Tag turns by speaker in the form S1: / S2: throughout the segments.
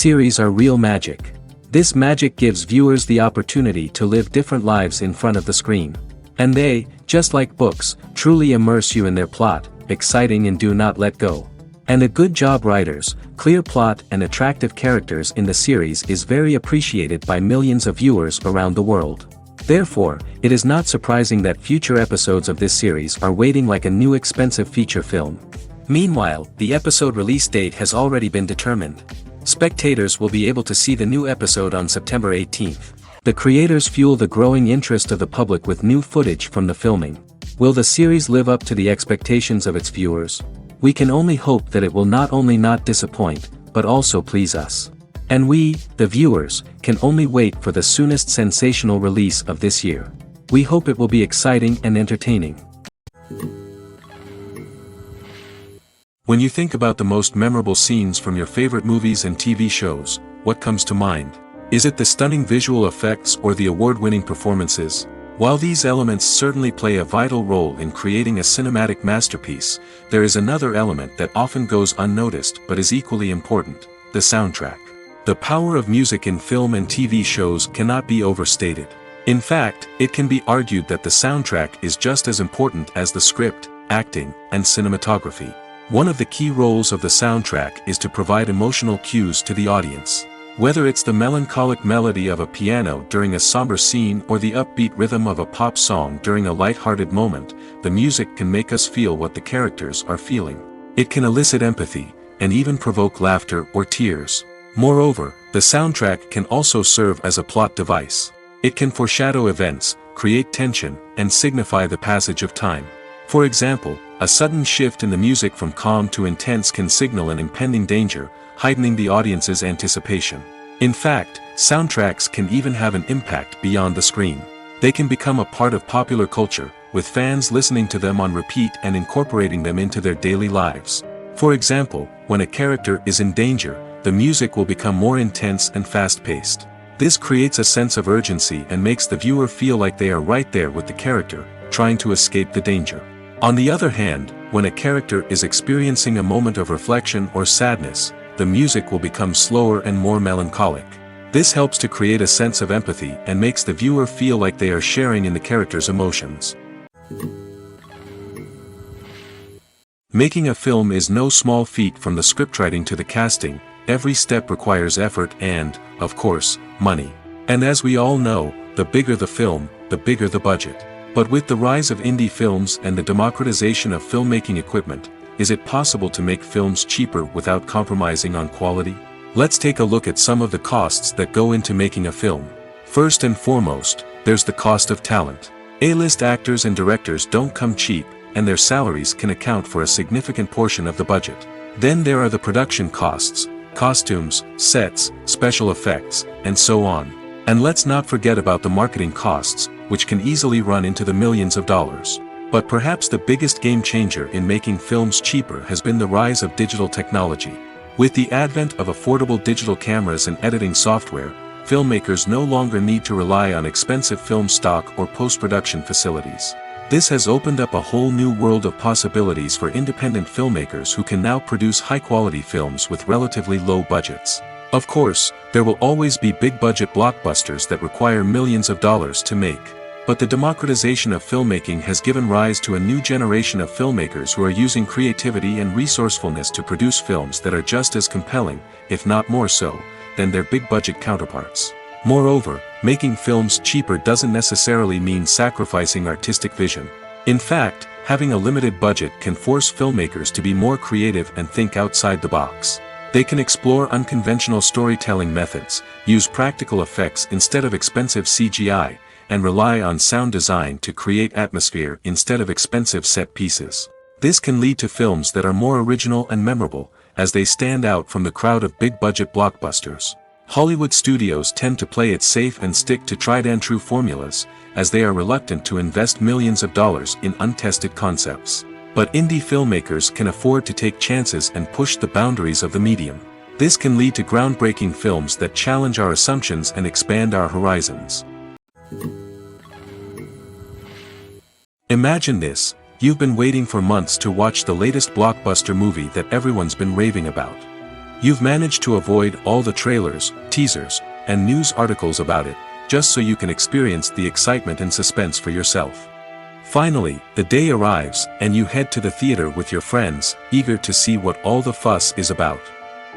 S1: series are real magic. This magic gives viewers the opportunity to live different lives in front of the screen. And they, just like books, truly immerse you in their plot, exciting and do not let go. And a good job writers, clear plot and attractive characters in the series is very appreciated by millions of viewers around the world. Therefore, it is not surprising that future episodes of this series are waiting like a new expensive feature film. Meanwhile, the episode release date has already been determined. Spectators will be able to see the new episode on September 18th. The creators fuel the growing interest of the public with new footage from the filming. Will the series live up to the expectations of its viewers? We can only hope that it will not only not disappoint, but also please us. And we, the viewers, can only wait for the soonest sensational release of this year. We hope it will be exciting and entertaining. When you think about the most memorable scenes from your favorite movies and TV shows, what comes to mind? Is it the stunning visual effects or the award-winning performances? While these elements certainly play a vital role in creating a cinematic masterpiece, there is another element that often goes unnoticed but is equally important: the soundtrack. The power of music in film and TV shows cannot be overstated. In fact, it can be argued that the soundtrack is just as important as the script, acting, and cinematography. One of the key roles of the soundtrack is to provide emotional cues to the audience. Whether it's the melancholic melody of a piano during a somber scene or the upbeat rhythm of a pop song during a light-hearted moment, the music can make us feel what the characters are feeling. It can elicit empathy, and even provoke laughter or tears. Moreover, the soundtrack can also serve as a plot device. It can foreshadow events, create tension, and signify the passage of time. For example, a sudden shift in the music from calm to intense can signal an impending danger, heightening the audience's anticipation. In fact, soundtracks can even have an impact beyond the screen. They can become a part of popular culture, with fans listening to them on repeat and incorporating them into their daily lives. For example, when a character is in danger, the music will become more intense and fast-paced. This creates a sense of urgency and makes the viewer feel like they are right there with the character, trying to escape the danger. On the other hand, when a character is experiencing a moment of reflection or sadness, the music will become slower and more melancholic. This helps to create a sense of empathy and makes the viewer feel like they are sharing in the character's emotions. Making a film is no small feat. From the scriptwriting to the casting, every step requires effort and, of course, money. And as we all know, the bigger the film, the bigger the budget. But with the rise of indie films and the democratization of filmmaking equipment, is it possible to make films cheaper without compromising on quality? Let's take a look at some of the costs that go into making a film. First and foremost, there's the cost of talent. A-list actors and directors don't come cheap, and their salaries can account for a significant portion of the budget. Then there are the production costs, costumes, sets, special effects, and so on. And let's not forget about the marketing costs, which can easily run into the millions of dollars. But perhaps the biggest game changer in making films cheaper has been the rise of digital technology. With the advent of affordable digital cameras and editing software, filmmakers no longer need to rely on expensive film stock or post-production facilities. This has opened up a whole new world of possibilities for independent filmmakers who can now produce high-quality films with relatively low budgets. Of course, there will always be big-budget blockbusters that require millions of dollars to make. But the democratization of filmmaking has given rise to a new generation of filmmakers who are using creativity and resourcefulness to produce films that are just as compelling, if not more so, than their big-budget counterparts. Moreover, making films cheaper doesn't necessarily mean sacrificing artistic vision. In fact, having a limited budget can force filmmakers to be more creative and think outside the box. They can explore unconventional storytelling methods, use practical effects instead of expensive CGI, and rely on sound design to create atmosphere instead of expensive set pieces. This can lead to films that are more original and memorable, as they stand out from the crowd of big-budget blockbusters. Hollywood studios tend to play it safe and stick to tried-and-true formulas, as they are reluctant to invest millions of dollars in untested concepts. But indie filmmakers can afford to take chances and push the boundaries of the medium. This can lead to groundbreaking films that challenge our assumptions and expand our horizons. Imagine this: you've been waiting for months to watch the latest blockbuster movie that everyone's been raving about. You've managed to avoid all the trailers, teasers, and news articles about it, just so you can experience the excitement and suspense for yourself. Finally, the day arrives, and you head to the theater with your friends, eager to see what all the fuss is about.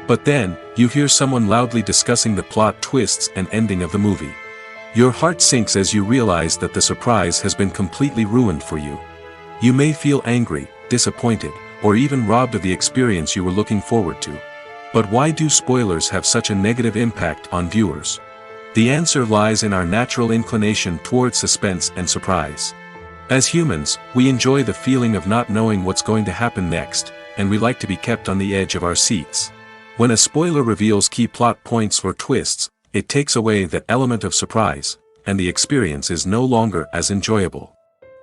S1: But then, you hear someone loudly discussing the plot twists and ending of the movie. Your heart sinks as you realize that the surprise has been completely ruined for you. You may feel angry, disappointed, or even robbed of the experience you were looking forward to. But why do spoilers have such a negative impact on viewers? The answer lies in our natural inclination towards suspense and surprise. As humans, we enjoy the feeling of not knowing what's going to happen next, and we like to be kept on the edge of our seats. When a spoiler reveals key plot points or twists, it takes away that element of surprise, and the experience is no longer as enjoyable.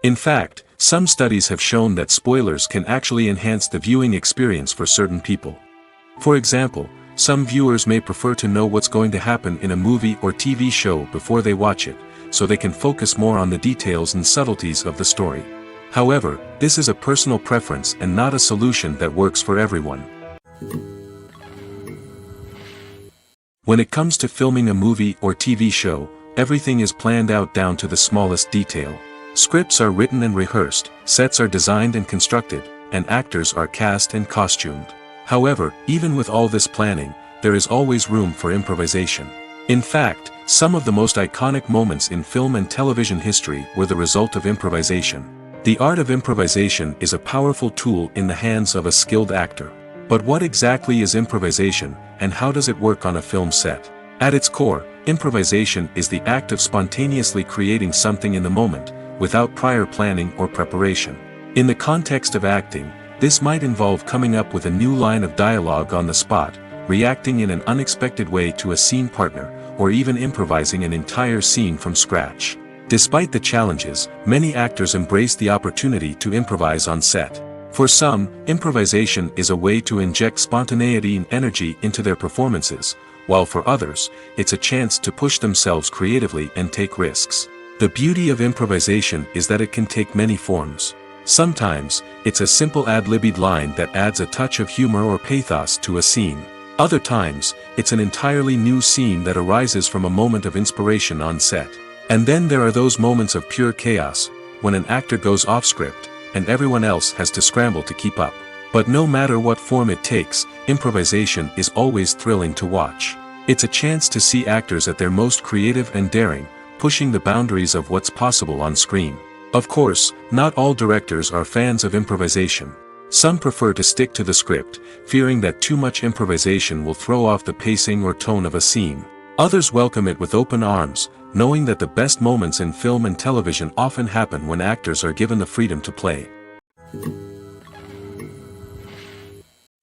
S1: In fact, some studies have shown that spoilers can actually enhance the viewing experience for certain people. For example, some viewers may prefer to know what's going to happen in a movie or TV show before they watch it, so they can focus more on the details and subtleties of the story. However, this is a personal preference and not a solution that works for everyone. When it comes to filming a movie or TV show, everything is planned out down to the smallest detail. Scripts are written and rehearsed, sets are designed and constructed, and actors are cast and costumed. However, even with all this planning, there is always room for improvisation. In fact, some of the most iconic moments in film and television history were the result of improvisation. The art of improvisation is a powerful tool in the hands of a skilled actor. But what exactly is improvisation, and how does it work on a film set? At its core, improvisation is the act of spontaneously creating something in the moment, without prior planning or preparation. In the context of acting, this might involve coming up with a new line of dialogue on the spot, reacting in an unexpected way to a scene partner, or even improvising an entire scene from scratch. Despite the challenges, many actors embrace the opportunity to improvise on set. For some, improvisation is a way to inject spontaneity and energy into their performances, while for others, it's a chance to push themselves creatively and take risks. The beauty of improvisation is that it can take many forms. Sometimes, it's a simple ad-libbed line that adds a touch of humor or pathos to a scene. Other times, it's an entirely new scene that arises from a moment of inspiration on set. And then there are those moments of pure chaos, when an actor goes off script, and everyone else has to scramble to keep up. But no matter what form it takes, improvisation is always thrilling to watch. It's a chance to see actors at their most creative and daring, pushing the boundaries of what's possible on screen. Of course, not all directors are fans of improvisation. Some prefer to stick to the script, fearing that too much improvisation will throw off the pacing or tone of a scene. Others welcome it with open arms, knowing that the best moments in film and television often happen when actors are given the freedom to play.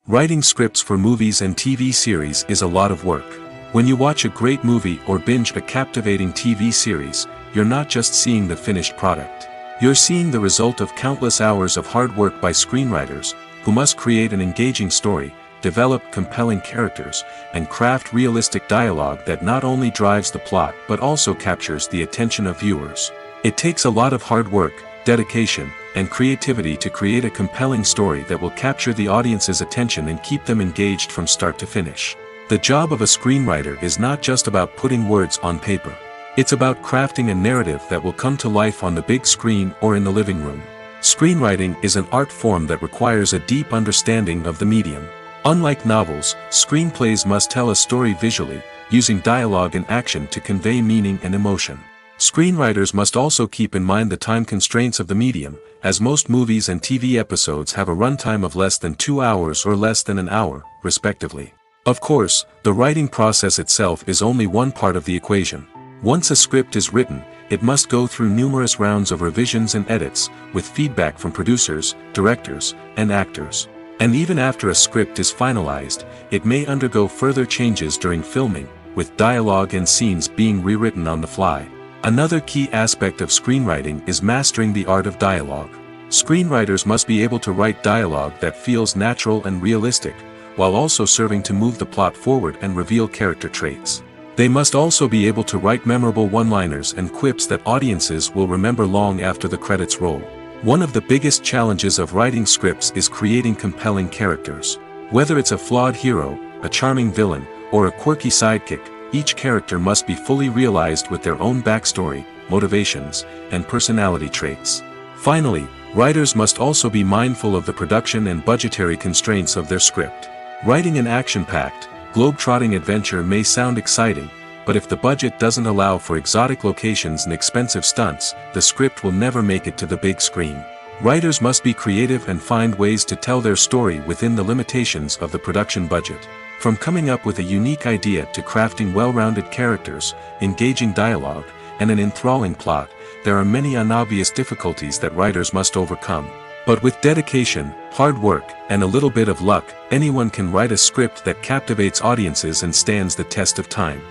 S1: Writing scripts for movies and TV series is a lot of work. When you watch a great movie or binge a captivating TV series, you're not just seeing the finished product. You're seeing the result of countless hours of hard work by screenwriters, who must create an engaging story, develop compelling characters, and craft realistic dialogue that not only drives the plot but also captures the attention of viewers. It takes a lot of hard work, dedication, and creativity to create a compelling story that will capture the audience's attention and keep them engaged from start to finish. The job of a screenwriter is not just about putting words on paper. It's about crafting a narrative that will come to life on the big screen or in the living room. Screenwriting is an art form that requires a deep understanding of the medium. Unlike novels, screenplays must tell a story visually, using dialogue and action to convey meaning and emotion. Screenwriters must also keep in mind the time constraints of the medium, as most movies and TV episodes have a runtime of less than 2 hours or less than an hour, respectively. Of course, the writing process itself is only one part of the equation. Once a script is written, it must go through numerous rounds of revisions and edits, with feedback from producers, directors, and actors. And even after a script is finalized, it may undergo further changes during filming, with dialogue and scenes being rewritten on the fly. Another key aspect of screenwriting is mastering the art of dialogue. Screenwriters must be able to write dialogue that feels natural and realistic, while also serving to move the plot forward and reveal character traits. They must also be able to write memorable one-liners and quips that audiences will remember long after the credits roll. One of the biggest challenges of writing scripts is creating compelling characters. Whether it's a flawed hero, a charming villain, or a quirky sidekick, each character must be fully realized with their own backstory, motivations, and personality traits. Finally, writers must also be mindful of the production and budgetary constraints of their script. Writing an action-packed, globe-trotting adventure may sound exciting, but if the budget doesn't allow for exotic locations and expensive stunts, the script will never make it to the big screen. Writers must be creative and find ways to tell their story within the limitations of the production budget. From coming up with a unique idea to crafting well-rounded characters, engaging dialogue, and an enthralling plot, there are many unobvious difficulties that writers must overcome. But with dedication, hard work, and a little bit of luck, anyone can write a script that captivates audiences and stands the test of time.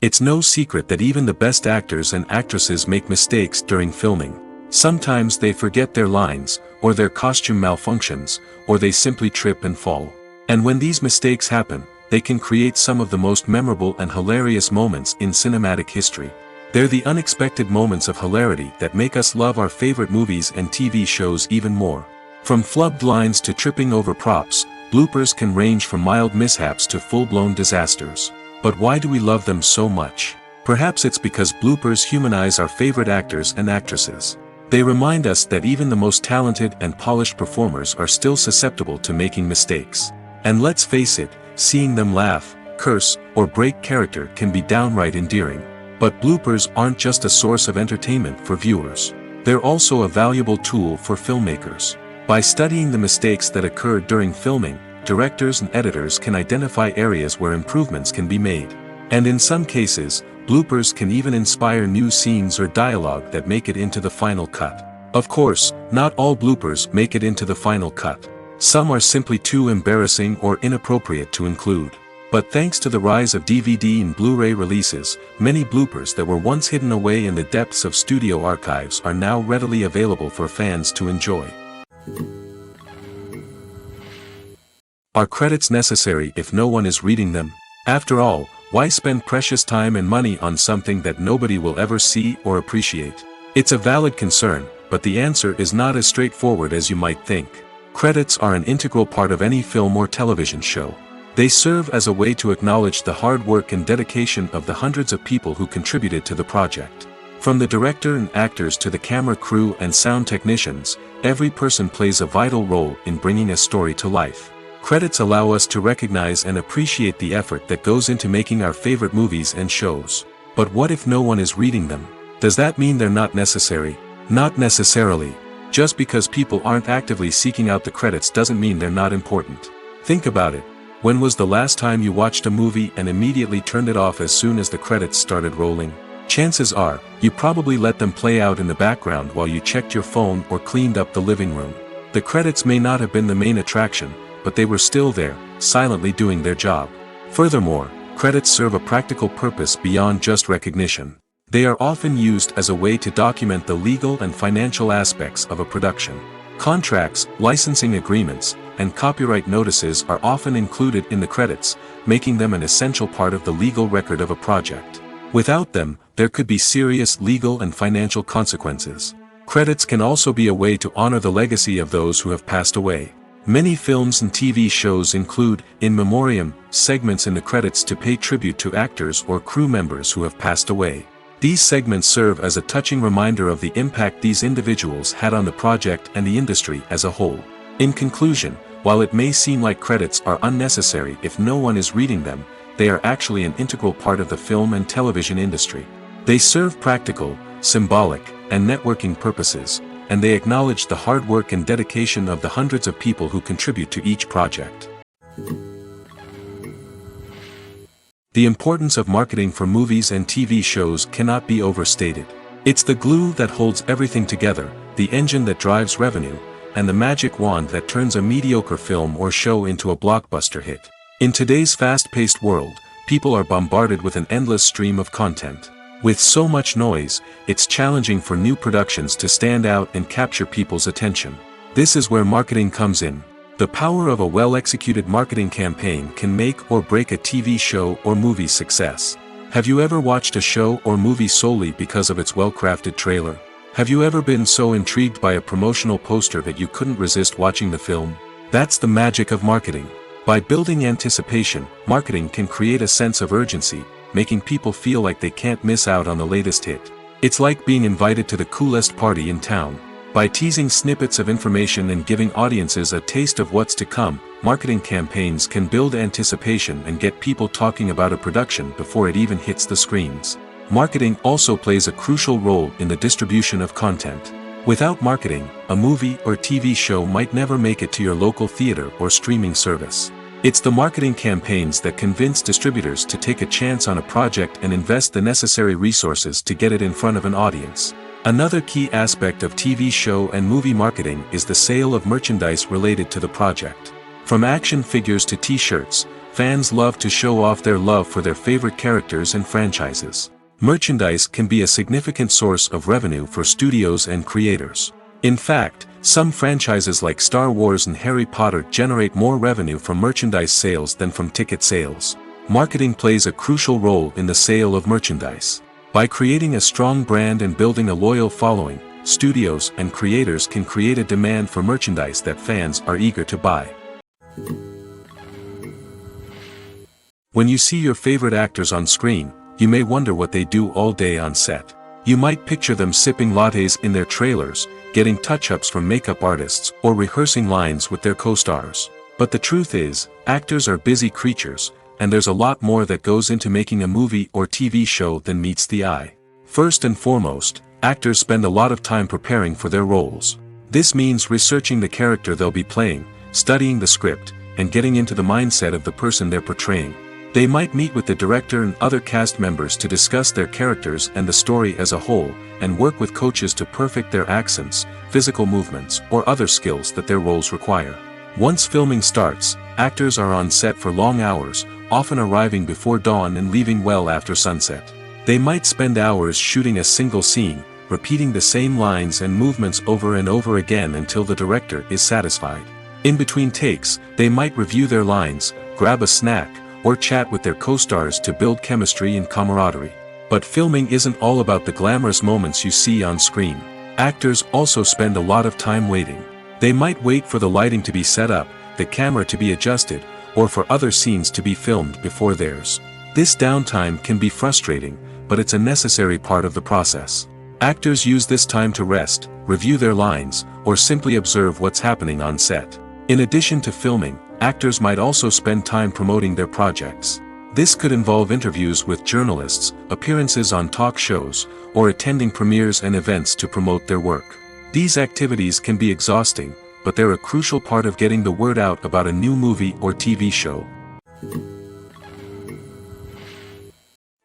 S1: It's no secret that even the best actors and actresses make mistakes during filming. Sometimes they forget their lines, or their costume malfunctions, or they simply trip and fall. And when these mistakes happen, they can create some of the most memorable and hilarious moments in cinematic history. They're the unexpected moments of hilarity that make us love our favorite movies and TV shows even more. From flubbed lines to tripping over props, bloopers can range from mild mishaps to full-blown disasters. But why do we love them so much? Perhaps it's because bloopers humanize our favorite actors and actresses. They remind us that even the most talented and polished performers are still susceptible to making mistakes. And let's face it, seeing them laugh, curse, or break character can be downright endearing. But bloopers aren't just a source of entertainment for viewers. They're also a valuable tool for filmmakers. By studying the mistakes that occurred during filming, directors and editors can identify areas where improvements can be made. And in some cases, bloopers can even inspire new scenes or dialogue that make it into the final cut. Of course, not all bloopers make it into the final cut. Some are simply too embarrassing or inappropriate to include. But thanks to the rise of DVD and Blu-ray releases, many bloopers that were once hidden away in the depths of studio archives are now readily available for fans to enjoy. Are credits necessary if no one is reading them? After all, why spend precious time and money on something that nobody will ever see or appreciate? It's a valid concern, but the answer is not as straightforward as you might think. Credits are an integral part of any film or television show. They serve as a way to acknowledge the hard work and dedication of the hundreds of people who contributed to the project. From the director and actors to the camera crew and sound technicians, every person plays a vital role in bringing a story to life. Credits allow us to recognize and appreciate the effort that goes into making our favorite movies and shows. But what if no one is reading them? Does that mean they're not necessary? Not necessarily. Just because people aren't actively seeking out the credits doesn't mean they're not important. Think about it. When was the last time you watched a movie and immediately turned it off as soon as the credits started rolling? Chances are, you probably let them play out in the background while you checked your phone or cleaned up the living room. The credits may not have been the main attraction, but they were still there, silently doing their job. Furthermore, credits serve a practical purpose beyond just recognition. They are often used as a way to document the legal and financial aspects of a production. Contracts, licensing agreements, and copyright notices are often included in the credits, making them an essential part of the legal record of a project. Without them, there could be serious legal and financial consequences. Credits can also be a way to honor the legacy of those who have passed away. Many films and TV shows include, in memoriam, segments in the credits to pay tribute to actors or crew members who have passed away. These segments serve as a touching reminder of the impact these individuals had on the project and the industry as a whole. In conclusion, while it may seem like credits are unnecessary if no one is reading them, they are actually an integral part of the film and television industry. They serve practical, symbolic, and networking purposes, and they acknowledge the hard work and dedication of the hundreds of people who contribute to each project. The importance of marketing for movies and TV shows cannot be overstated. It's the glue that holds everything together, the engine that drives revenue, and the magic wand that turns a mediocre film or show into a blockbuster hit. In today's fast-paced world, people are bombarded with an endless stream of content. With so much noise, it's challenging for new productions to stand out and capture people's attention. This is where marketing comes in. The power of a well-executed marketing campaign can make or break a TV show or movie's success. Have you ever watched a show or movie solely because of its well-crafted trailer? Have you ever been so intrigued by a promotional poster that you couldn't resist watching the film? That's the magic of marketing. By building anticipation, marketing can create a sense of urgency, making people feel like they can't miss out on the latest hit. It's like being invited to the coolest party in town. By teasing snippets of information and giving audiences a taste of what's to come, marketing campaigns can build anticipation and get people talking about a production before it even hits the screens. Marketing also plays a crucial role in the distribution of content. Without marketing, a movie or TV show might never make it to your local theater or streaming service. It's the marketing campaigns that convince distributors to take a chance on a project and invest the necessary resources to get it in front of an audience. Another key aspect of TV show and movie marketing is the sale of merchandise related to the project. From action figures to t-shirts, fans love to show off their love for their favorite characters and franchises. Merchandise can be a significant source of revenue for studios and creators. In fact, some franchises like Star Wars and Harry Potter generate more revenue from merchandise sales than from ticket sales. Marketing plays a crucial role in the sale of merchandise. By creating a strong brand and building a loyal following, studios and creators can create a demand for merchandise that fans are eager to buy. When you see your favorite actors on screen, you may wonder what they do all day on set. You might picture them sipping lattes in their trailers, getting touch-ups from makeup artists, or rehearsing lines with their co-stars. But the truth is, actors are busy creatures, and there's a lot more that goes into making a movie or TV show than meets the eye. First and foremost, actors spend a lot of time preparing for their roles. This means researching the character they'll be playing, studying the script, and getting into the mindset of the person they're portraying. They might meet with the director and other cast members to discuss their characters and the story as a whole, and work with coaches to perfect their accents, physical movements, or other skills that their roles require. Once filming starts, actors are on set for long hours, often arriving before dawn and leaving well after sunset. They might spend hours shooting a single scene, repeating the same lines and movements over and over again until the director is satisfied. In between takes, they might review their lines, grab a snack, or chat with their co-stars to build chemistry and camaraderie. But filming isn't all about the glamorous moments you see on screen. Actors also spend a lot of time waiting. They might wait for the lighting to be set up, the camera to be adjusted, or for other scenes to be filmed before theirs. This downtime can be frustrating, but it's a necessary part of the process. Actors use this time to rest, review their lines, or simply observe what's happening on set. In addition to filming, actors might also spend time promoting their projects. This could involve interviews with journalists, appearances on talk shows, or attending premieres and events to promote their work. These activities can be exhausting, but they're a crucial part of getting the word out about a new movie or TV show.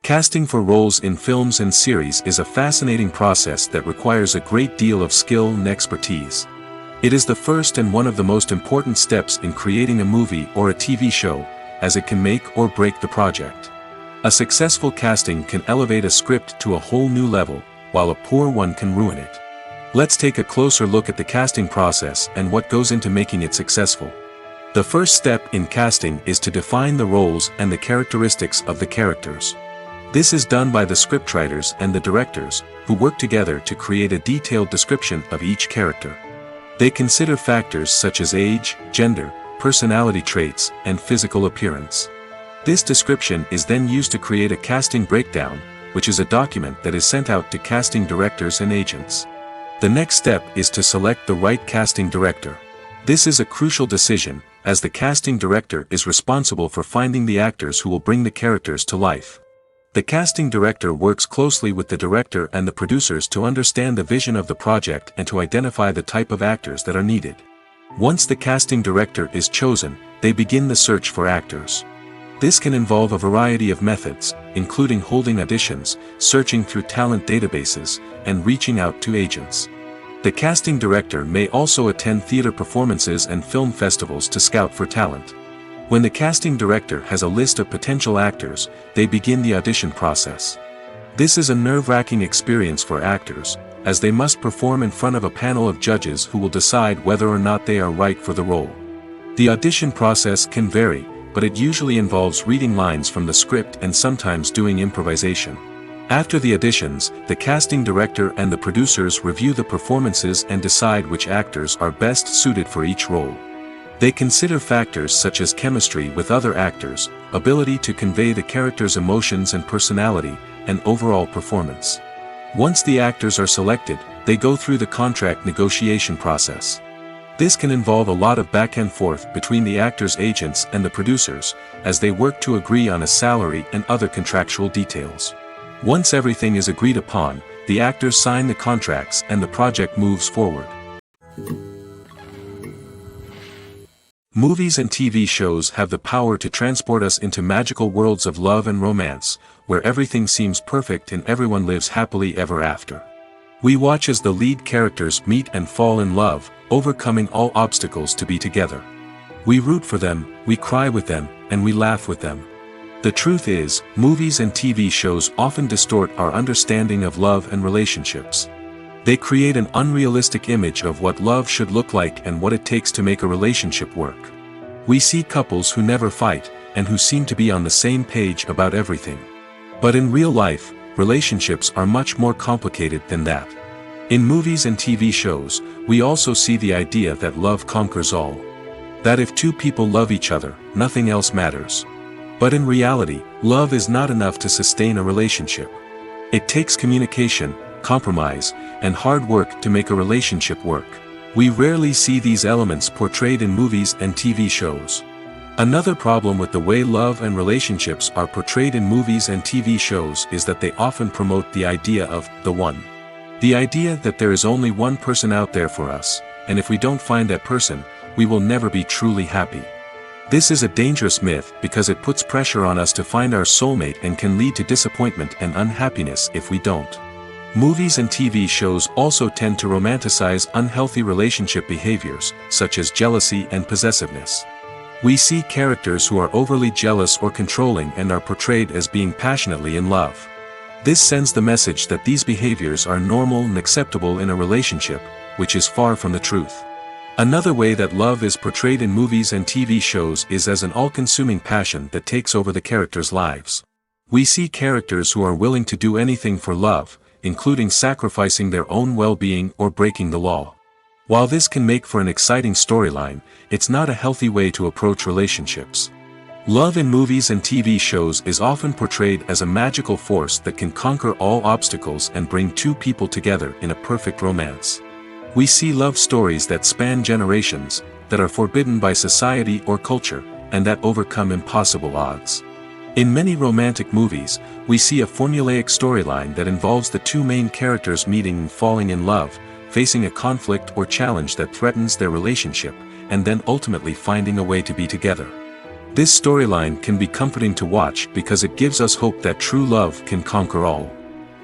S1: Casting for roles in films and series is a fascinating process that requires a great deal of skill and expertise. It is the first and one of the most important steps in creating a movie or a TV show, as it can make or break the project. A successful casting can elevate a script to a whole new level, while a poor one can ruin it. Let's take a closer look at the casting process and what goes into making it successful. The first step in casting is to define the roles and the characteristics of the characters. This is done by the scriptwriters and the directors, who work together to create a detailed description of each character. They consider factors such as age, gender, personality traits, and physical appearance. This description is then used to create a casting breakdown, which is a document that is sent out to casting directors and agents. The next step is to select the right casting director. This is a crucial decision, as the casting director is responsible for finding the actors who will bring the characters to life. The casting director works closely with the director and the producers to understand the vision of the project and to identify the type of actors that are needed. Once the casting director is chosen, they begin the search for actors. This can involve a variety of methods, including holding auditions, searching through talent databases, and reaching out to agents. The casting director may also attend theater performances and film festivals to scout for talent. When the casting director has a list of potential actors, they begin the audition process. This is a nerve-wracking experience for actors, as they must perform in front of a panel of judges who will decide whether or not they are right for the role. The audition process can vary, but it usually involves reading lines from the script and sometimes doing improvisation. After the auditions, the casting director and the producers review the performances and decide which actors are best suited for each role. They consider factors such as chemistry with other actors, ability to convey the character's emotions and personality, and overall performance. Once the actors are selected, they go through the contract negotiation process. This can involve a lot of back and forth between the actors' agents and the producers, as they work to agree on a salary and other contractual details. Once everything is agreed upon, the actors sign the contracts and the project moves forward. Movies and TV shows have the power to transport us into magical worlds of love and romance, where everything seems perfect and everyone lives happily ever after. We watch as the lead characters meet and fall in love, overcoming all obstacles to be together. We root for them, we cry with them, and we laugh with them. The truth is, movies and TV shows often distort our understanding of love and relationships. They create an unrealistic image of what love should look like and what it takes to make a relationship work. We see couples who never fight, and who seem to be on the same page about everything. But in real life, relationships are much more complicated than that. In movies and TV shows, we also see the idea that love conquers all. That if two people love each other, nothing else matters. But in reality, love is not enough to sustain a relationship. It takes communication, compromise, and hard work to make a relationship work. We rarely see these elements portrayed in movies and TV shows. Another problem with the way love and relationships are portrayed in movies and TV shows is that they often promote the idea of the one. The idea that there is only one person out there for us, and if we don't find that person, we will never be truly happy. This is a dangerous myth because it puts pressure on us to find our soulmate and can lead to disappointment and unhappiness if we don't. Movies and TV shows also tend to romanticize unhealthy relationship behaviors, such as jealousy and possessiveness. We see characters who are overly jealous or controlling and are portrayed as being passionately in love. This sends the message that these behaviors are normal and acceptable in a relationship, which is far from the truth. Another way that love is portrayed in movies and TV shows is as an all-consuming passion that takes over the characters' lives. We see characters who are willing to do anything for love, including sacrificing their own well-being or breaking the law. While this can make for an exciting storyline, it's not a healthy way to approach relationships. Love in movies and TV shows is often portrayed as a magical force that can conquer all obstacles and bring two people together in a perfect romance. We see love stories that span generations, that are forbidden by society or culture, and that overcome impossible odds. In many romantic movies, we see a formulaic storyline that involves the two main characters meeting and falling in love, facing a conflict or challenge that threatens their relationship, and then ultimately finding a way to be together. This storyline can be comforting to watch because it gives us hope that true love can conquer all.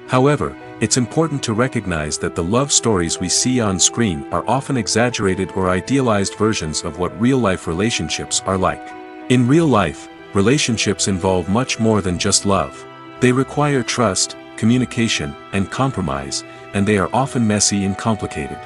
S1: However, it's important to recognize that the love stories we see on screen are often exaggerated or idealized versions of what real-life relationships are like. In real life, relationships involve much more than just love. They require trust, communication, and compromise, and they are often messy and complicated.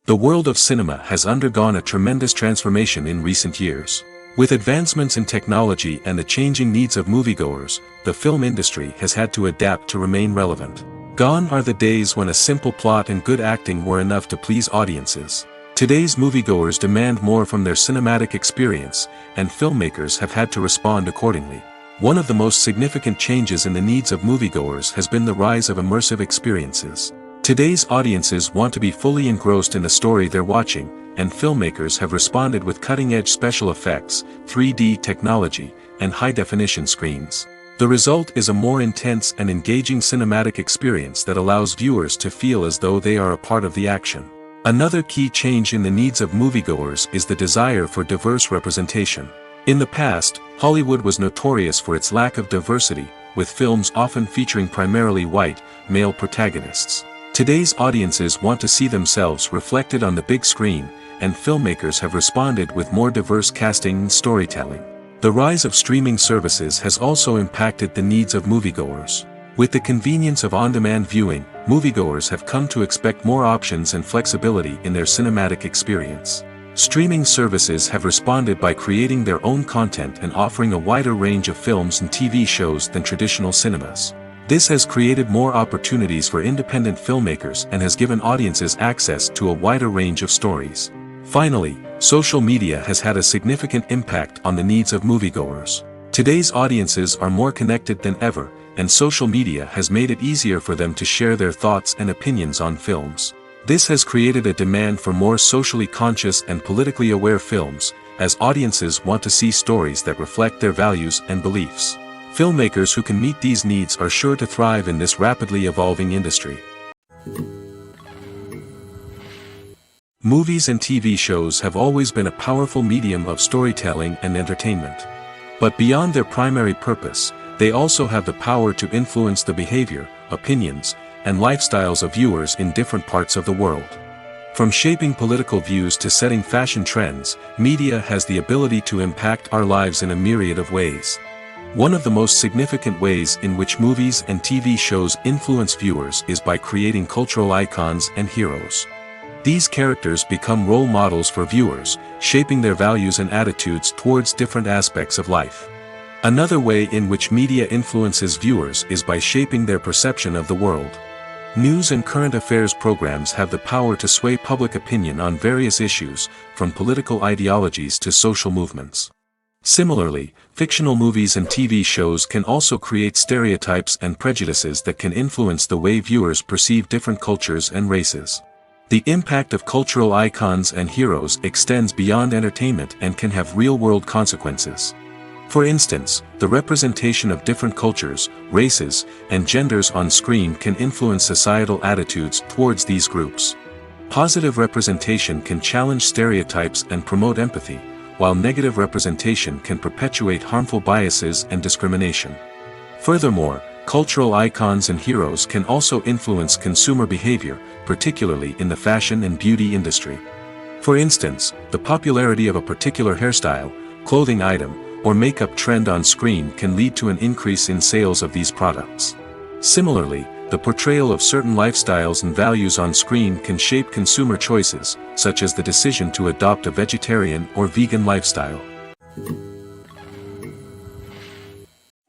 S1: The world of cinema has undergone a tremendous transformation in recent years. With advancements in technology and the changing needs of moviegoers, the film industry has had to adapt to remain relevant. Gone are the days when a simple plot and good acting were enough to please audiences. Today's moviegoers demand more from their cinematic experience, and filmmakers have had to respond accordingly. One of the most significant changes in the needs of moviegoers has been the rise of immersive experiences. Today's audiences want to be fully engrossed in the story they're watching, and filmmakers have responded with cutting-edge special effects, 3D technology, and high-definition screens. The result is a more intense and engaging cinematic experience that allows viewers to feel as though they are a part of the action. Another key change in the needs of moviegoers is the desire for diverse representation. In the past, Hollywood was notorious for its lack of diversity, with films often featuring primarily white, male protagonists. Today's audiences want to see themselves reflected on the big screen, and filmmakers have responded with more diverse casting and storytelling. The rise of streaming services has also impacted the needs of moviegoers. With the convenience of on-demand viewing, moviegoers have come to expect more options and flexibility in their cinematic experience. Streaming services have responded by creating their own content and offering a wider range of films and TV shows than traditional cinemas. This has created more opportunities for independent filmmakers and has given audiences access to a wider range of stories. Finally, social media has had a significant impact on the needs of moviegoers. Today's audiences are more connected than ever, and social media has made it easier for them to share their thoughts and opinions on films. This has created a demand for more socially conscious and politically aware films, as audiences want to see stories that reflect their values and beliefs. Filmmakers who can meet these needs are sure to thrive in this rapidly evolving industry. Movies and TV shows have always been a powerful medium of storytelling and entertainment. But beyond their primary purpose, they also have the power to influence the behavior, opinions, and lifestyles of viewers in different parts of the world. From shaping political views to setting fashion trends, media has the ability to impact our lives in a myriad of ways. One of the most significant ways in which movies and TV shows influence viewers is by creating cultural icons and heroes. These characters become role models for viewers, shaping their values and attitudes towards different aspects of life. Another way in which media influences viewers is by shaping their perception of the world. News and current affairs programs have the power to sway public opinion on various issues, from political ideologies to social movements. Similarly, fictional movies and TV shows can also create stereotypes and prejudices that can influence the way viewers perceive different cultures and races. The impact of cultural icons and heroes extends beyond entertainment and can have real-world consequences. For instance, the representation of different cultures, races, and genders on screen can influence societal attitudes towards these groups. Positive representation can challenge stereotypes and promote empathy, while negative representation can perpetuate harmful biases and discrimination. Furthermore, cultural icons and heroes can also influence consumer behavior, particularly in the fashion and beauty industry. For instance, the popularity of a particular hairstyle, clothing item, or makeup trend on screen can lead to an increase in sales of these products. Similarly, the portrayal of certain lifestyles and values on screen can shape consumer choices, such as the decision to adopt a vegetarian or vegan lifestyle.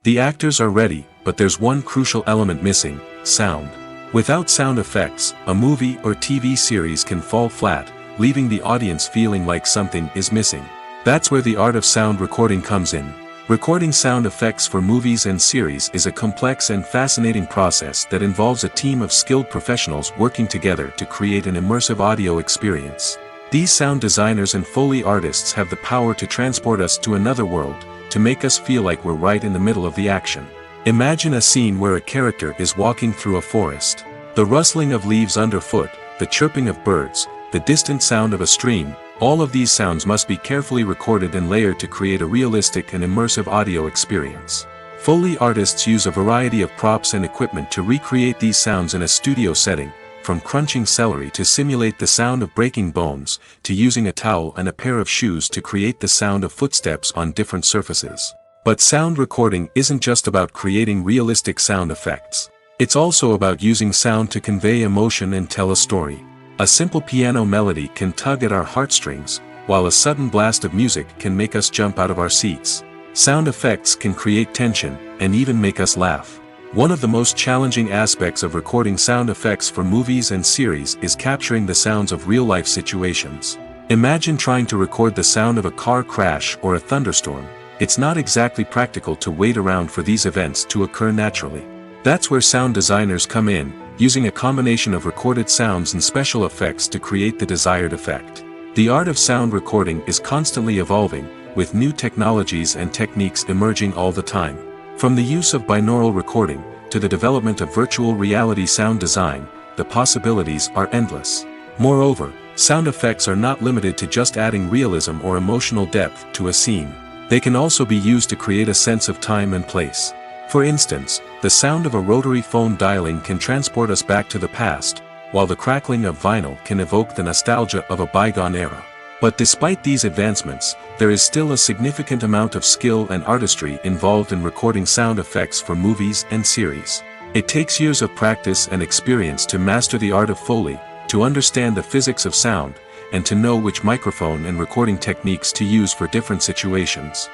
S1: The actors are ready, but there's one crucial element missing: sound. Without sound effects, a movie or TV series can fall flat, leaving the audience feeling like something is missing. That's where the art of sound recording comes in. Recording sound effects for movies and series is a complex and fascinating process that involves a team of skilled professionals working together to create an immersive audio experience. These sound designers and Foley artists have the power to transport us to another world, to make us feel like we're right in the middle of the action. Imagine a scene where a character is walking through a forest. The rustling of leaves underfoot, the chirping of birds, the distant sound of a stream, all of these sounds must be carefully recorded and layered to create a realistic and immersive audio experience. Foley artists use a variety of props and equipment to recreate these sounds in a studio setting, from crunching celery to simulate the sound of breaking bones, to using a towel and a pair of shoes to create the sound of footsteps on different surfaces. But sound recording isn't just about creating realistic sound effects. It's also about using sound to convey emotion and tell a story. A simple piano melody can tug at our heartstrings, while a sudden blast of music can make us jump out of our seats. Sound effects can create tension, and even make us laugh. One of the most challenging aspects of recording sound effects for movies and series is capturing the sounds of real-life situations. Imagine trying to record the sound of a car crash or a thunderstorm. It's not exactly practical to wait around for these events to occur naturally. That's where sound designers come in, using a combination of recorded sounds and special effects to create the desired effect. The art of sound recording is constantly evolving, with new technologies and techniques emerging all the time. From the use of binaural recording, to the development of virtual reality sound design, the possibilities are endless. Moreover, sound effects are not limited to just adding realism or emotional depth to a scene. They can also be used to create a sense of time and place. For instance, the sound of a rotary phone dialing can transport us back to the past, while the crackling of vinyl can evoke the nostalgia of a bygone era. But despite these advancements, there is still a significant amount of skill and artistry involved in recording sound effects for movies and series. It takes years of practice and experience to master the art of Foley, to understand the physics of sound, and to know which microphone and recording techniques to use for different situations.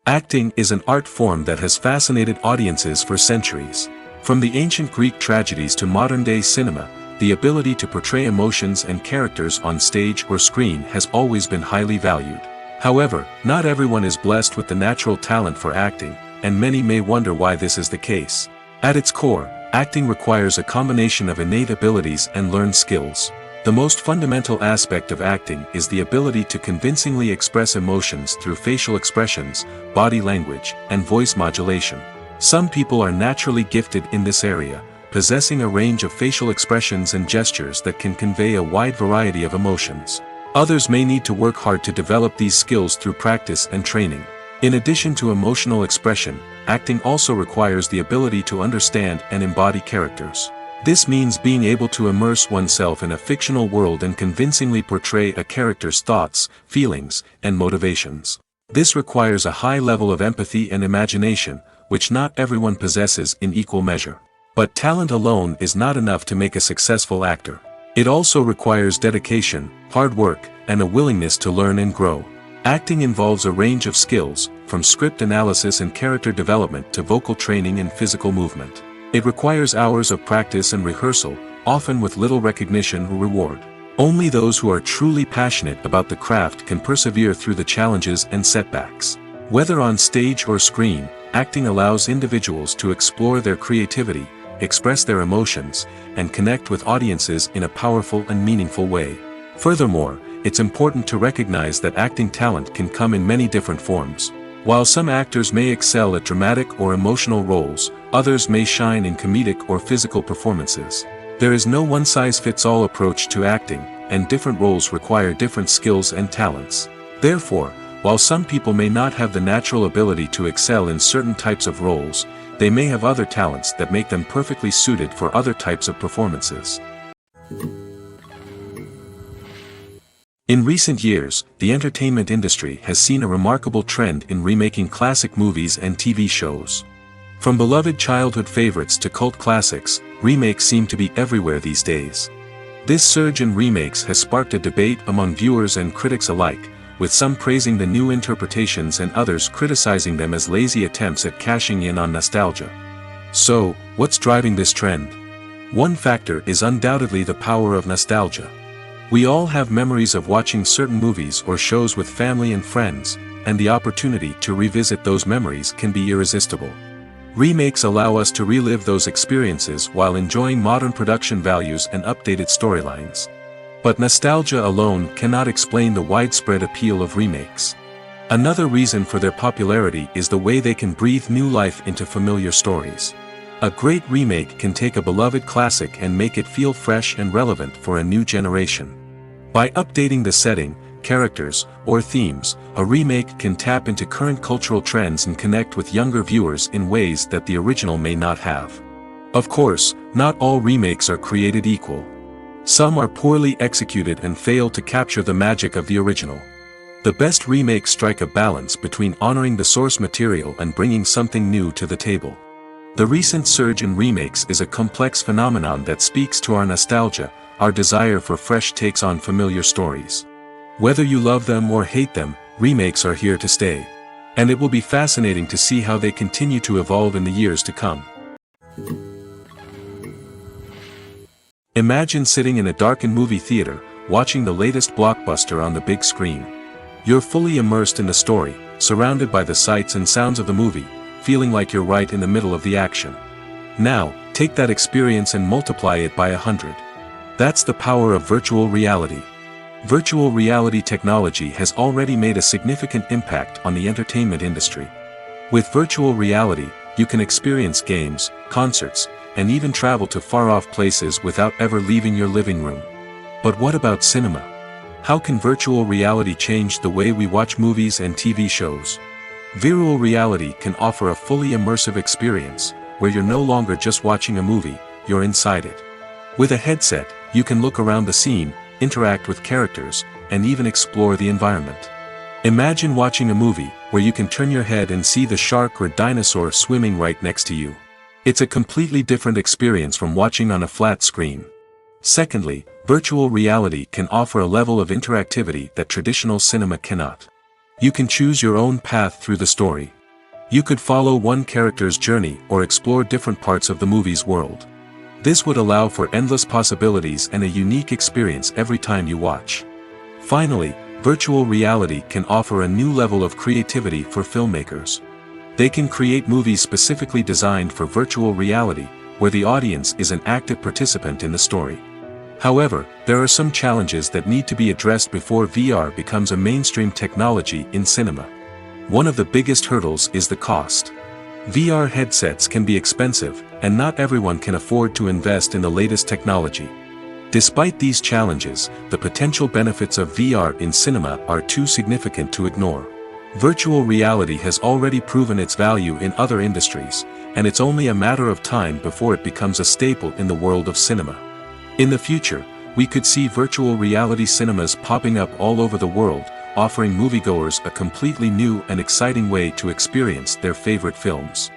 S1: Acting is an art form that has fascinated audiences for centuries. From the ancient Greek tragedies to modern-day cinema, the ability to portray emotions and characters on stage or screen has always been highly valued. However, not everyone is blessed with the natural talent for acting, and many may wonder why this is the case. At its core, acting requires a combination of innate abilities and learned skills. The most fundamental aspect of acting is the ability to convincingly express emotions through facial expressions, body language, and voice modulation. Some people are naturally gifted in this area, possessing a range of facial expressions and gestures that can convey a wide variety of emotions. Others may need to work hard to develop these skills through practice and training. In addition to emotional expression, acting also requires the ability to understand and embody characters. This means being able to immerse oneself in a fictional world and convincingly portray a character's thoughts, feelings, and motivations. This requires a high level of empathy and imagination, which not everyone possesses in equal measure. But talent alone is not enough to make a successful actor. It also requires dedication, hard work, and a willingness to learn and grow. Acting involves a range of skills, from script analysis and character development to vocal training and physical movement. It requires hours of practice and rehearsal, often with little recognition or reward. Only those who are truly passionate about the craft can persevere through the challenges and setbacks. Whether on stage or screen, acting allows individuals to explore their creativity, express their emotions, and connect with audiences in a powerful and meaningful way. Furthermore, it's important to recognize that acting talent can come in many different forms. While some actors may excel at dramatic or emotional roles, others may shine in comedic or physical performances. There is no one-size-fits-all approach to acting, and different roles require different skills and talents. Therefore, while some people may not have the natural ability to excel in certain types of roles, they may have other talents that make them perfectly suited for other types of performances. In recent years, the entertainment industry has seen a remarkable trend in remaking classic movies and TV shows. From beloved childhood favorites to cult classics, remakes seem to be everywhere these days. This surge in remakes has sparked a debate among viewers and critics alike, with some praising the new interpretations and others criticizing them as lazy attempts at cashing in on nostalgia. So, what's driving this trend? One factor is undoubtedly the power of nostalgia. We all have memories of watching certain movies or shows with family and friends, and the opportunity to revisit those memories can be irresistible. Remakes allow us to relive those experiences while enjoying modern production values and updated storylines. But nostalgia alone cannot explain the widespread appeal of remakes. Another reason for their popularity is the way they can breathe new life into familiar stories. A great remake can take a beloved classic and make it feel fresh and relevant for a new generation. By updating the setting, characters, or themes, a remake can tap into current cultural trends and connect with younger viewers in ways that the original may not have. Of course, not all remakes are created equal. Some are poorly executed and fail to capture the magic of the original. The best remakes strike a balance between honoring the source material and bringing something new to the table. The recent surge in remakes is a complex phenomenon that speaks to our nostalgia, our desire for fresh takes on familiar stories. Whether you love them or hate them, remakes are here to stay. And it will be fascinating to see how they continue to evolve in the years to come. Imagine sitting in a darkened movie theater, watching the latest blockbuster on the big screen. You're fully immersed in the story, surrounded by the sights and sounds of the movie, feeling like you're right in the middle of the action. Now, take that experience and multiply it by 100. That's the power of virtual reality. Virtual reality technology has already made a significant impact on the entertainment industry. With virtual reality, you can experience games, concerts, and even travel to far-off places without ever leaving your living room. But what about cinema? How can virtual reality change the way we watch movies and TV shows? Virtual reality can offer a fully immersive experience, where you're no longer just watching a movie, you're inside it. With a headset, you can look around the scene, interact with characters, and even explore the environment. Imagine watching a movie where you can turn your head and see the shark or dinosaur swimming right next to you. It's a completely different experience from watching on a flat screen. Secondly, virtual reality can offer a level of interactivity that traditional cinema cannot. You can choose your own path through the story. You could follow one character's journey or explore different parts of the movie's world. This would allow for endless possibilities and a unique experience every time you watch. Finally, virtual reality can offer a new level of creativity for filmmakers. They can create movies specifically designed for virtual reality, where the audience is an active participant in the story. However, there are some challenges that need to be addressed before VR becomes a mainstream technology in cinema. One of the biggest hurdles is the cost. VR headsets can be expensive, and not everyone can afford to invest in the latest technology. Despite these challenges, the potential benefits of VR in cinema are too significant to ignore. Virtual reality has already proven its value in other industries, and it's only a matter of time before it becomes a staple in the world of cinema. In the future, we could see virtual reality cinemas popping up all over the world, offering moviegoers a completely new and exciting way to experience their favorite films.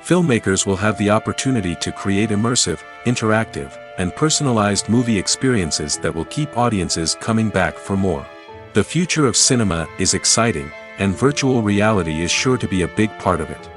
S1: Filmmakers will have the opportunity to create immersive, interactive, and personalized movie experiences that will keep audiences coming back for more. The future of cinema is exciting, and virtual reality is sure to be a big part of it.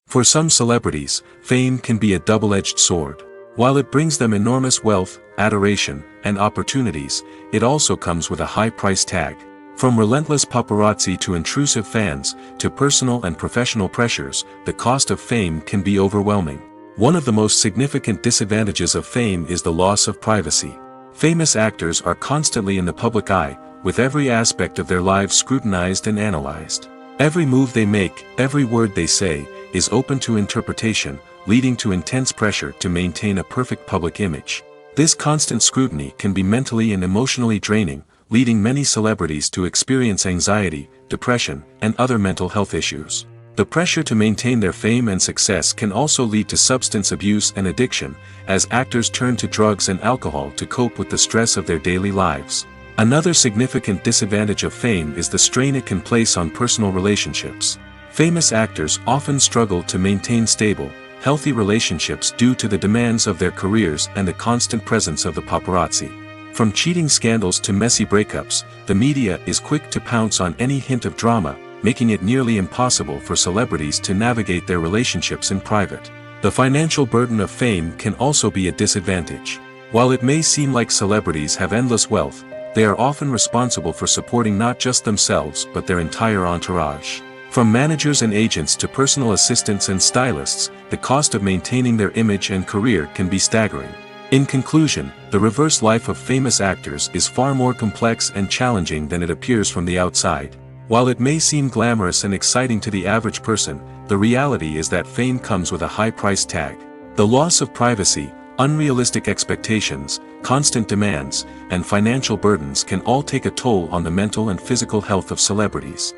S1: For some celebrities, fame can be a double-edged sword. While it brings them enormous wealth, adoration, and opportunities, it also comes with a high price tag. From relentless paparazzi to intrusive fans, to personal and professional pressures, the cost of fame can be overwhelming. One of the most significant disadvantages of fame is the loss of privacy. Famous actors are constantly in the public eye, with every aspect of their lives scrutinized and analyzed. Every move they make, every word they say, is open to interpretation, leading to intense pressure to maintain a perfect public image. This constant scrutiny can be mentally and emotionally draining, leading many celebrities to experience anxiety, depression, and other mental health issues. The pressure to maintain their fame and success can also lead to substance abuse and addiction, as actors turn to drugs and alcohol to cope with the stress of their daily lives. Another significant disadvantage of fame is the strain it can place on personal relationships. Famous actors often struggle to maintain stable, healthy relationships due to the demands of their careers and the constant presence of the paparazzi. From cheating scandals to messy breakups, the media is quick to pounce on any hint of drama, making it nearly impossible for celebrities to navigate their relationships in private. The financial burden of fame can also be a disadvantage. While it may seem like celebrities have endless wealth, they are often responsible for supporting not just themselves but their entire entourage. From managers and agents to personal assistants and stylists, the cost of maintaining their image and career can be staggering. In conclusion, the reverse life of famous actors is far more complex and challenging than it appears from the outside. While it may seem glamorous and exciting to the average person, the reality is that fame comes with a high price tag. The loss of privacy, unrealistic expectations, constant demands, and financial burdens can all take a toll on the mental and physical health of celebrities.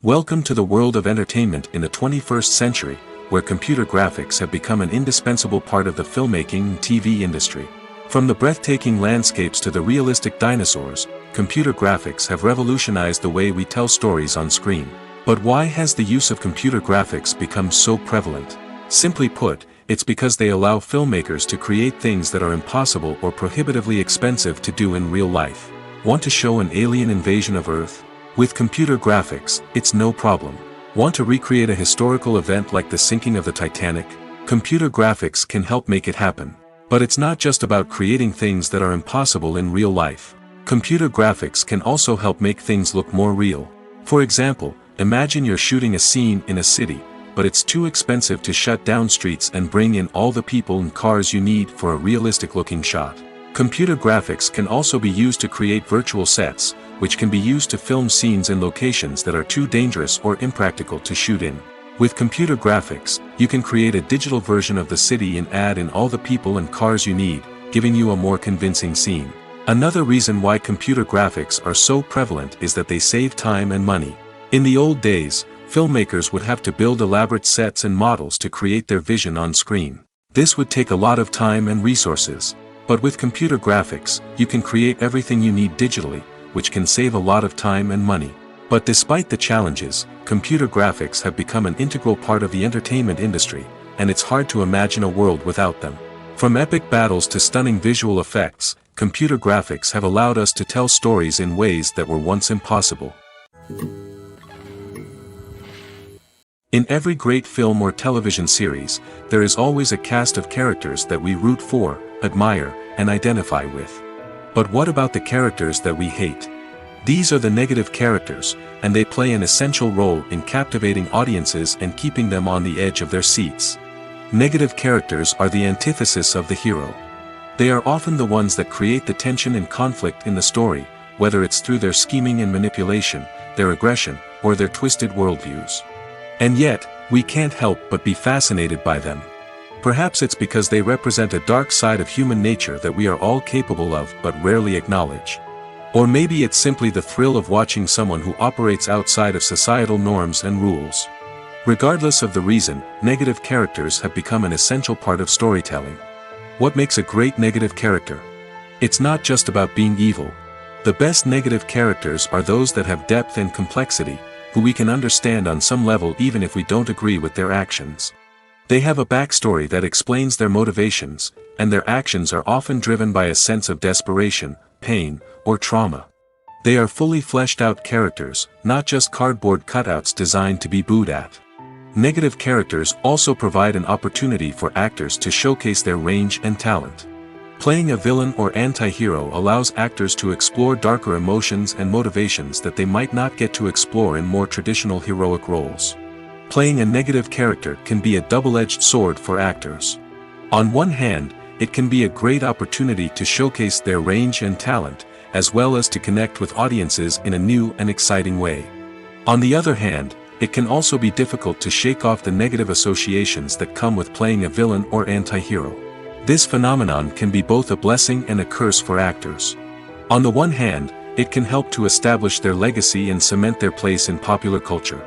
S1: Welcome to the world of entertainment in the 21st century, where computer graphics have become an indispensable part of the filmmaking and TV industry. From the breathtaking landscapes to the realistic dinosaurs, computer graphics have revolutionized the way we tell stories on screen. But why has the use of computer graphics become so prevalent? Simply put, it's because they allow filmmakers to create things that are impossible or prohibitively expensive to do in real life. Want to show an alien invasion of Earth? With computer graphics, it's no problem. Want to recreate a historical event like the sinking of the Titanic? Computer graphics can help make it happen. But it's not just about creating things that are impossible in real life. Computer graphics can also help make things look more real. For example, imagine you're shooting a scene in a city, but it's too expensive to shut down streets and bring in all the people and cars you need for a realistic-looking shot. Computer graphics can also be used to create virtual sets, which can be used to film scenes in locations that are too dangerous or impractical to shoot in. With computer graphics, you can create a digital version of the city and add in all the people and cars you need, giving you a more convincing scene. Another reason why computer graphics are so prevalent is that they save time and money. In the old days, filmmakers would have to build elaborate sets and models to create their vision on screen. This would take a lot of time and resources. But with computer graphics, you can create everything you need digitally, which can save a lot of time and money. But despite the challenges, computer graphics have become an integral part of the entertainment industry, and it's hard to imagine a world without them. From epic battles to stunning visual effects, computer graphics have allowed us to tell stories in ways that were once impossible. In every great film or television series, there is always a cast of characters that we root for, admire, and identify with. But what about the characters that we hate? These are the negative characters, and they play an essential role in captivating audiences and keeping them on the edge of their seats. Negative characters are the antithesis of the hero. They are often the ones that create the tension and conflict in the story, whether it's through their scheming and manipulation, their aggression, or their twisted worldviews. And yet, we can't help but be fascinated by them. Perhaps it's because they represent a dark side of human nature that we are all capable of but rarely acknowledge. Or maybe it's simply the thrill of watching someone who operates outside of societal norms and rules. Regardless of the reason, negative characters have become an essential part of storytelling. What makes a great negative character? It's not just about being evil. The best negative characters are those that have depth and complexity, who we can understand on some level even if we don't agree with their actions. They have a backstory that explains their motivations, and their actions are often driven by a sense of desperation, pain, or trauma. They are fully fleshed out characters, not just cardboard cutouts designed to be booed at. Negative characters also provide an opportunity for actors to showcase their range and talent. Playing a villain or anti-hero allows actors to explore darker emotions and motivations that they might not get to explore in more traditional heroic roles. Playing a negative character can be a double-edged sword for actors. On one hand, it can be a great opportunity to showcase their range and talent, as well as to connect with audiences in a new and exciting way. On the other hand, it can also be difficult to shake off the negative associations that come with playing a villain or anti-hero. This phenomenon can be both a blessing and a curse for actors. On the one hand, it can help to establish their legacy and cement their place in popular culture.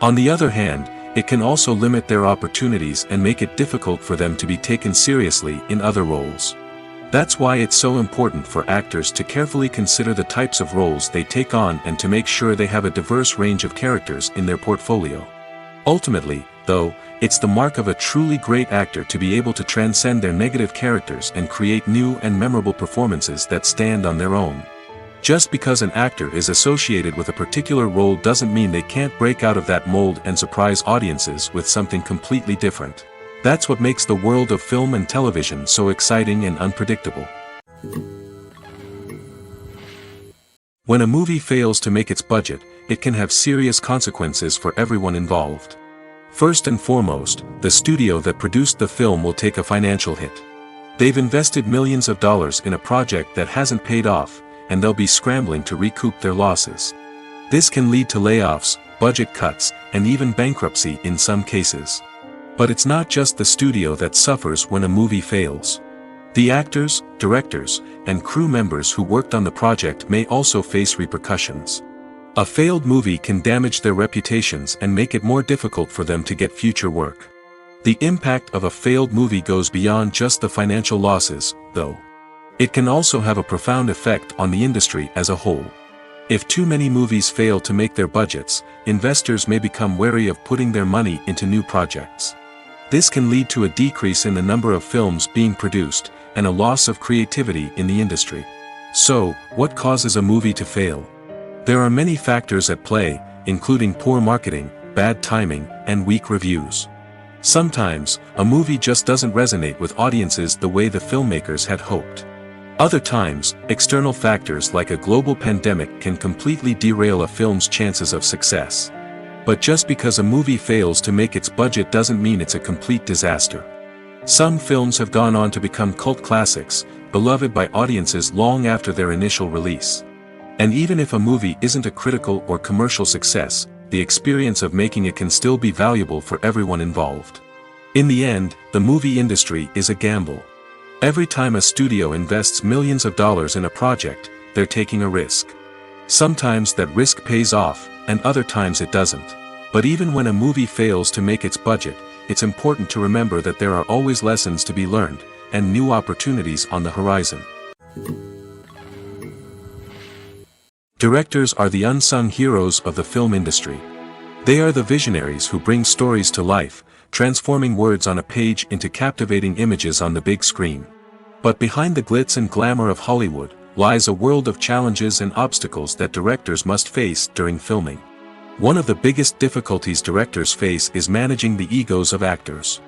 S1: On the other hand, it can also limit their opportunities and make it difficult for them to be taken seriously in other roles. That's why it's so important for actors to carefully consider the types of roles they take on and to make sure they have a diverse range of characters in their portfolio. Ultimately, though, it's the mark of a truly great actor to be able to transcend their negative characters and create new and memorable performances that stand on their own. Just because an actor is associated with a particular role doesn't mean they can't break out of that mold and surprise audiences with something completely different. That's what makes the world of film and television so exciting and unpredictable. When a movie fails to make its budget, it can have serious consequences for everyone involved. First and foremost, the studio that produced the film will take a financial hit. They've invested millions of dollars in a project that hasn't paid off, and they'll be scrambling to recoup their losses. This can lead to layoffs, budget cuts, and even bankruptcy in some cases. But it's not just the studio that suffers when a movie fails. The actors, directors, and crew members who worked on the project may also face repercussions. A failed movie can damage their reputations and make it more difficult for them to get future work. The impact of a failed movie goes beyond just the financial losses, though. It can also have a profound effect on the industry as a whole. If too many movies fail to make their budgets, investors may become wary of putting their money into new projects. This can lead to a decrease in the number of films being produced, and a loss of creativity in the industry. So, what causes a movie to fail? There are many factors at play, including poor marketing, bad timing, and weak reviews. Sometimes, a movie just doesn't resonate with audiences the way the filmmakers had hoped. Other times, external factors like a global pandemic can completely derail a film's chances of success. But just because a movie fails to make its budget doesn't mean it's a complete disaster. Some films have gone on to become cult classics, beloved by audiences long after their initial release. And even if a movie isn't a critical or commercial success, the experience of making it can still be valuable for everyone involved. In the end, the movie industry is a gamble. Every time a studio invests millions of dollars in a project, they're taking a risk. Sometimes that risk pays off, and other times it doesn't. But even when a movie fails to make its budget, it's important to remember that there are always lessons to be learned, and new opportunities on the horizon. Directors are the unsung heroes of the film industry. They are the visionaries who bring stories to life, transforming words on a page into captivating images on the big screen. But behind the glitz and glamour of Hollywood, lies a world of challenges and obstacles that directors must face during filming. One of the biggest difficulties directors face is managing the egos of actors.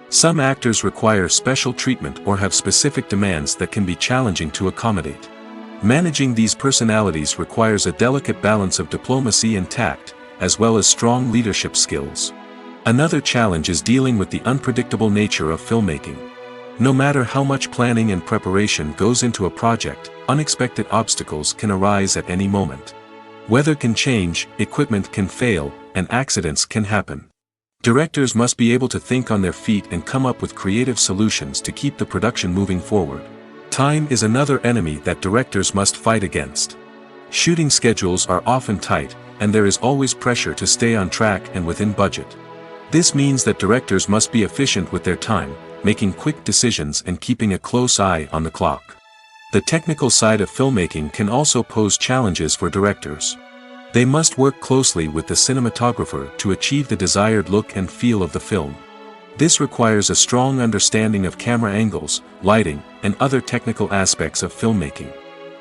S1: Some actors require special treatment or have specific demands that can be challenging to accommodate. Managing these personalities requires a delicate balance of diplomacy and tact, as well as strong leadership skills. Another challenge is dealing with the unpredictable nature of filmmaking. No matter how much planning and preparation goes into a project, unexpected obstacles can arise at any moment. Weather can change, equipment can fail, and accidents can happen. Directors must be able to think on their feet and come up with creative solutions to keep the production moving forward. Time is another enemy that directors must fight against. Shooting schedules are often tight, and there is always pressure to stay on track and within budget. This means that directors must be efficient with their time, making quick decisions and keeping a close eye on the clock. The technical side of filmmaking can also pose challenges for directors. They must work closely with the cinematographer to achieve the desired look and feel of the film. This requires a strong understanding of camera angles, lighting, and other technical aspects of filmmaking.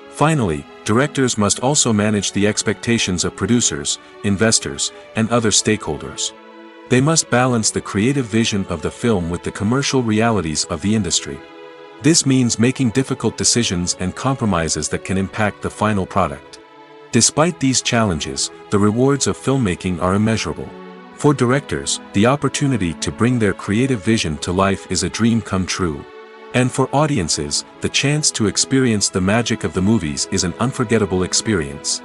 S1: Finally, directors must also manage the expectations of producers, investors, and other stakeholders. They must balance the creative vision of the film with the commercial realities of the industry. This means making difficult decisions and compromises that can impact the final product. Despite these challenges, the rewards of filmmaking are immeasurable. For directors, the opportunity to bring their creative vision to life is a dream come true. And for audiences, the chance to experience the magic of the movies is an unforgettable experience.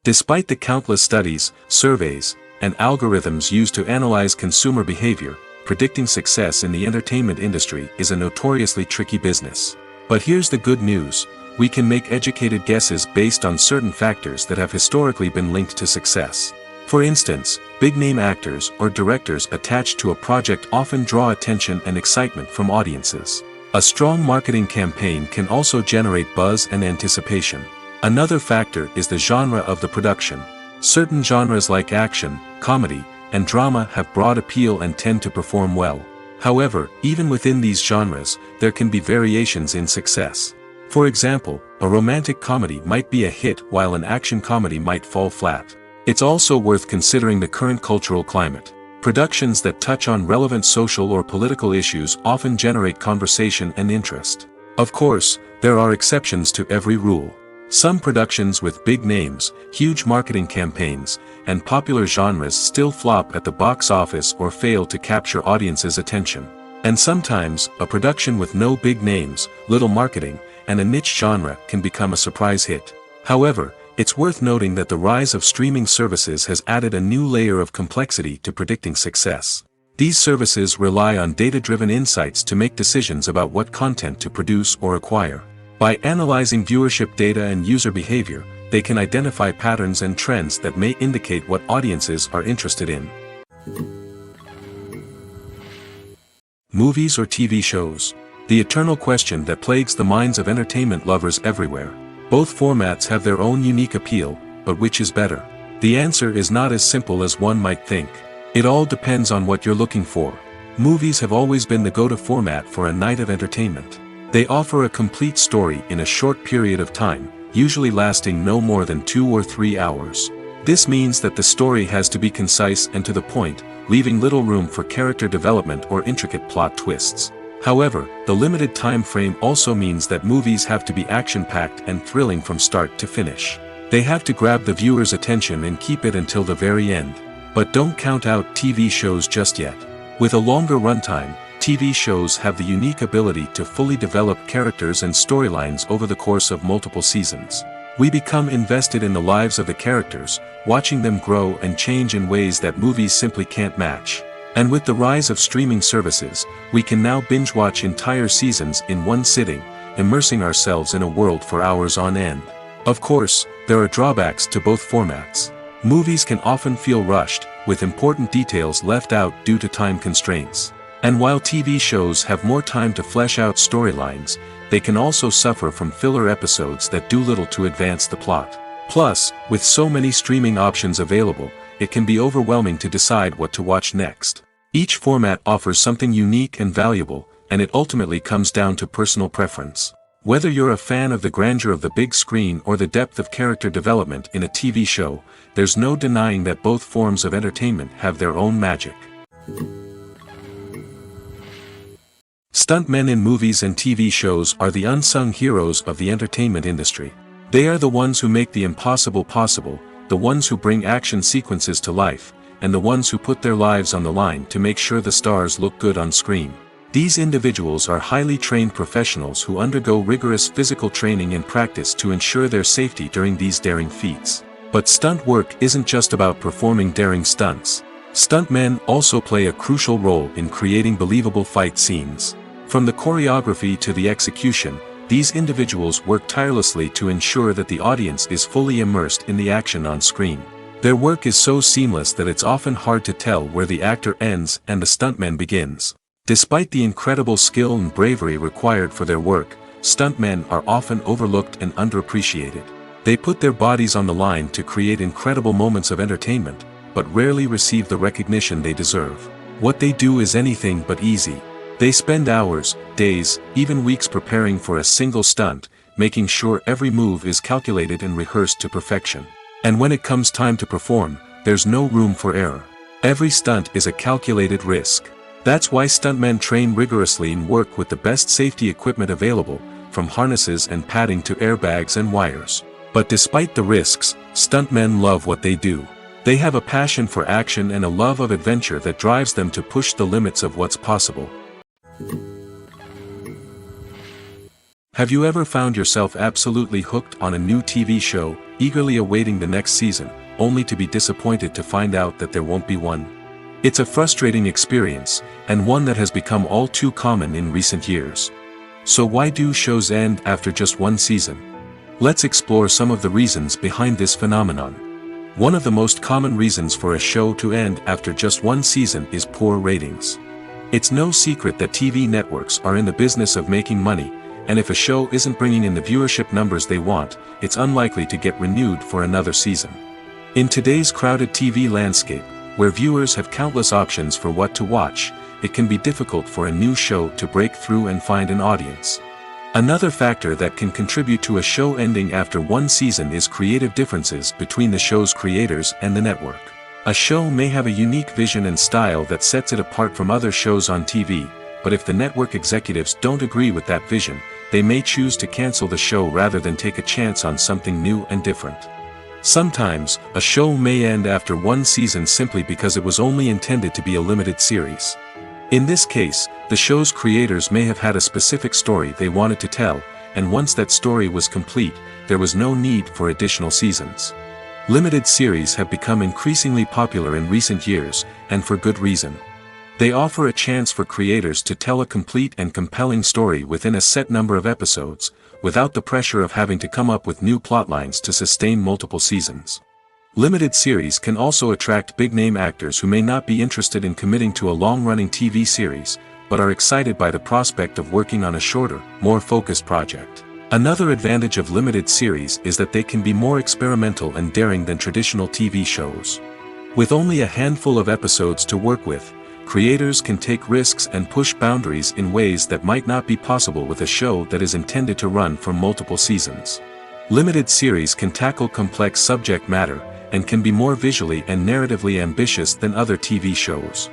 S1: Despite the countless studies, surveys, and algorithms used to analyze consumer behavior, predicting success in the entertainment industry is a notoriously tricky business. But here's the good news: we can make educated guesses based on certain factors that have historically been linked to success. For instance, big-name actors or directors attached to a project often draw attention and excitement from audiences. A strong marketing campaign can also generate buzz and anticipation. Another factor is the genre of the production. Certain genres like action, comedy, and drama have broad appeal and tend to perform well. However, even within these genres, there can be variations in success. For example, a romantic comedy might be a hit while an action comedy might fall flat. It's also worth considering the current cultural climate. Productions that touch on relevant social or political issues often generate conversation and interest. Of course, there are exceptions to every rule. Some productions with big names, huge marketing campaigns, and popular genres still flop at the box office or fail to capture audiences' attention. And sometimes, a production with no big names, little marketing, and a niche genre can become a surprise hit. However, it's worth noting that the rise of streaming services has added a new layer of complexity to predicting success. These services rely on data-driven insights to make decisions about what content to produce or acquire. By analyzing viewership data and user behavior, they can identify patterns and trends that may indicate what audiences are interested in. Movies or TV shows? The eternal question that plagues the minds of entertainment lovers everywhere. Both formats have their own unique appeal, but which is better? The answer is not as simple as one might think. It all depends on what you're looking for. Movies have always been the go-to format for a night of entertainment. They offer a complete story in a short period of time, usually lasting no more than 2 or 3 hours. This means that the story has to be concise and to the point, leaving little room for character development or intricate plot twists. However, the limited time frame also means that movies have to be action-packed and thrilling from start to finish. They have to grab the viewer's attention and keep it until the very end. But don't count out TV shows just yet. With a longer runtime, TV shows have the unique ability to fully develop characters and storylines over the course of multiple seasons. We become invested in the lives of the characters, watching them grow and change in ways that movies simply can't match. And with the rise of streaming services, we can now binge-watch entire seasons in one sitting, immersing ourselves in a world for hours on end. Of course, there are drawbacks to both formats. Movies can often feel rushed, with important details left out due to time constraints. And while TV shows have more time to flesh out storylines, they can also suffer from filler episodes that do little to advance the plot. Plus, with so many streaming options available, it can be overwhelming to decide what to watch next. Each format offers something unique and valuable, and it ultimately comes down to personal preference. Whether you're a fan of the grandeur of the big screen or the depth of character development in a TV show, there's no denying that both forms of entertainment have their own magic. Stuntmen in movies and TV shows are the unsung heroes of the entertainment industry. They are the ones who make the impossible possible, the ones who bring action sequences to life, and the ones who put their lives on the line to make sure the stars look good on screen. These individuals are highly trained professionals who undergo rigorous physical training and practice to ensure their safety during these daring feats. But stunt work isn't just about performing daring stunts. Stuntmen also play a crucial role in creating believable fight scenes. From the choreography to the execution, these individuals work tirelessly to ensure that the audience is fully immersed in the action on screen. Their work is so seamless that it's often hard to tell where the actor ends and the stuntman begins. Despite the incredible skill and bravery required for their work, stuntmen are often overlooked and underappreciated. They put their bodies on the line to create incredible moments of entertainment, but rarely receive the recognition they deserve. What they do is anything but easy. They spend hours, days, even weeks preparing for a single stunt, making sure every move is calculated and rehearsed to perfection. And when it comes time to perform, there's no room for error. Every stunt is a calculated risk. That's why stuntmen train rigorously and work with the best safety equipment available, from harnesses and padding to airbags and wires. But despite the risks, stuntmen love what they do. They have a passion for action and a love of adventure that drives them to push the limits of what's possible. Have you ever found yourself absolutely hooked on a new TV show, eagerly awaiting the next season, only to be disappointed to find out that there won't be one? It's a frustrating experience, and one that has become all too common in recent years. So why do shows end after just one season? Let's explore some of the reasons behind this phenomenon. One of the most common reasons for a show to end after just one season is poor ratings. It's no secret that TV networks are in the business of making money, and if a show isn't bringing in the viewership numbers they want, it's unlikely to get renewed for another season. In today's crowded TV landscape, where viewers have countless options for what to watch, it can be difficult for a new show to break through and find an audience. Another factor that can contribute to a show ending after one season is creative differences between the show's creators and the network. A show may have a unique vision and style that sets it apart from other shows on TV, but if the network executives don't agree with that vision, they may choose to cancel the show rather than take a chance on something new and different. Sometimes, a show may end after one season simply because it was only intended to be a limited series. In this case, the show's creators may have had a specific story they wanted to tell, and once that story was complete, there was no need for additional seasons. Limited series have become increasingly popular in recent years, and for good reason. They offer a chance for creators to tell a complete and compelling story within a set number of episodes, without the pressure of having to come up with new plotlines to sustain multiple seasons. Limited series can also attract big-name actors who may not be interested in committing to a long-running TV series, but are excited by the prospect of working on a shorter, more focused project. Another advantage of limited series is that they can be more experimental and daring than traditional TV shows. With only a handful of episodes to work with, creators can take risks and push boundaries in ways that might not be possible with a show that is intended to run for multiple seasons. Limited series can tackle complex subject matter, and can be more visually and narratively ambitious than other TV shows.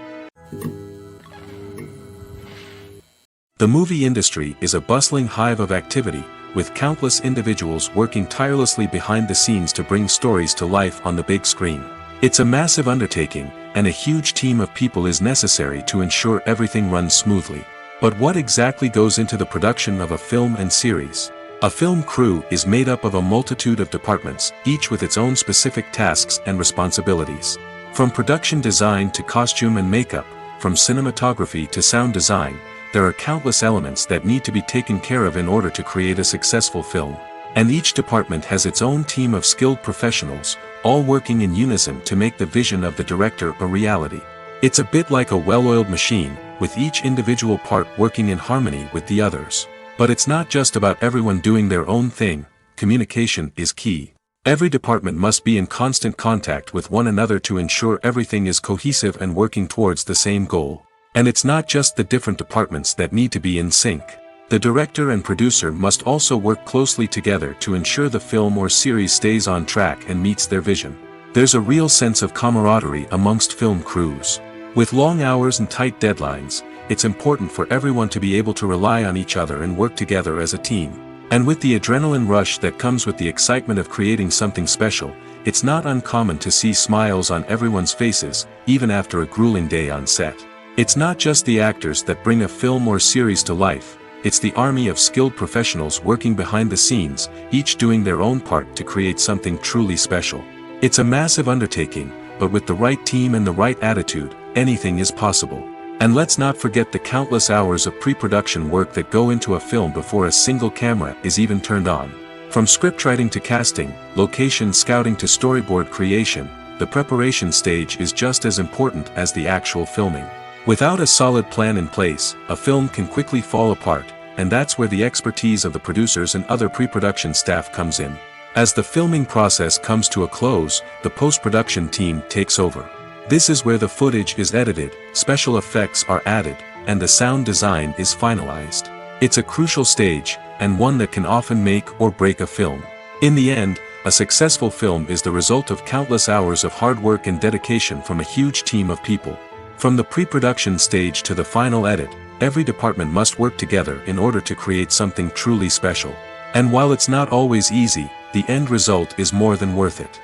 S1: The movie industry is a bustling hive of activity, with countless individuals working tirelessly behind the scenes to bring stories to life on the big screen. It's a massive undertaking, and a huge team of people is necessary to ensure everything runs smoothly. But what exactly goes into the production of a film and series? A film crew is made up of a multitude of departments, each with its own specific tasks and responsibilities. From production design to costume and makeup, from cinematography to sound design, there are countless elements that need to be taken care of in order to create a successful film. And each department has its own team of skilled professionals, all working in unison to make the vision of the director a reality. It's a bit like a well-oiled machine, with each individual part working in harmony with the others. But it's not just about everyone doing their own thing. Communication is key. Every department must be in constant contact with one another to ensure everything is cohesive and working towards the same goal. And it's not just the different departments that need to be in sync. The director and producer must also work closely together to ensure the film or series stays on track and meets their vision. There's a real sense of camaraderie amongst film crews. With long hours and tight deadlines, it's important for everyone to be able to rely on each other and work together as a team. And with the adrenaline rush that comes with the excitement of creating something special, it's not uncommon to see smiles on everyone's faces, even after a grueling day on set. It's not just the actors that bring a film or series to life, it's the army of skilled professionals working behind the scenes, each doing their own part to create something truly special. It's a massive undertaking, but with the right team and the right attitude, anything is possible. And let's not forget the countless hours of pre-production work that go into a film before a single camera is even turned on. From scriptwriting to casting, location scouting to storyboard creation, the preparation stage is just as important as the actual filming. Without a solid plan in place, a film can quickly fall apart, and that's where the expertise of the producers and other pre-production staff comes in. As the filming process comes to a close, the post-production team takes over. This is where the footage is edited, special effects are added, and the sound design is finalized. It's a crucial stage, and one that can often make or break a film. In the end, a successful film is the result of countless hours of hard work and dedication from a huge team of people. From the pre-production stage to the final edit, every department must work together in order to create something truly special. And while it's not always easy, the end result is more than worth it.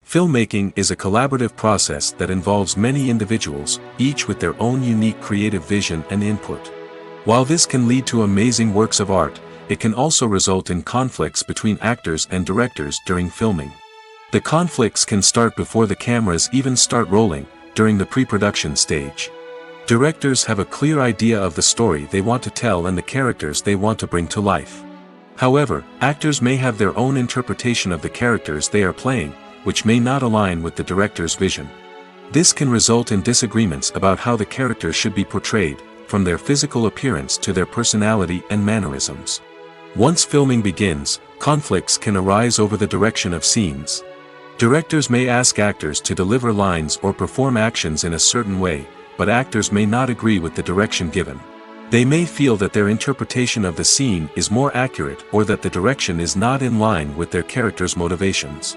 S1: Filmmaking is a collaborative process that involves many individuals, each with their own unique creative vision and input. While this can lead to amazing works of art, it can also result in conflicts between actors and directors during filming. The conflicts can start before the cameras even start rolling, during the pre-production stage. Directors have a clear idea of the story they want to tell and the characters they want to bring to life. However, actors may have their own interpretation of the characters they are playing, which may not align with the director's vision. This can result in disagreements about how the characters should be portrayed, from their physical appearance to their personality and mannerisms. Once filming begins, conflicts can arise over the direction of scenes. Directors may ask actors to deliver lines or perform actions in a certain way, but actors may not agree with the direction given. They may feel that their interpretation of the scene is more accurate or that the direction is not in line with their character's motivations.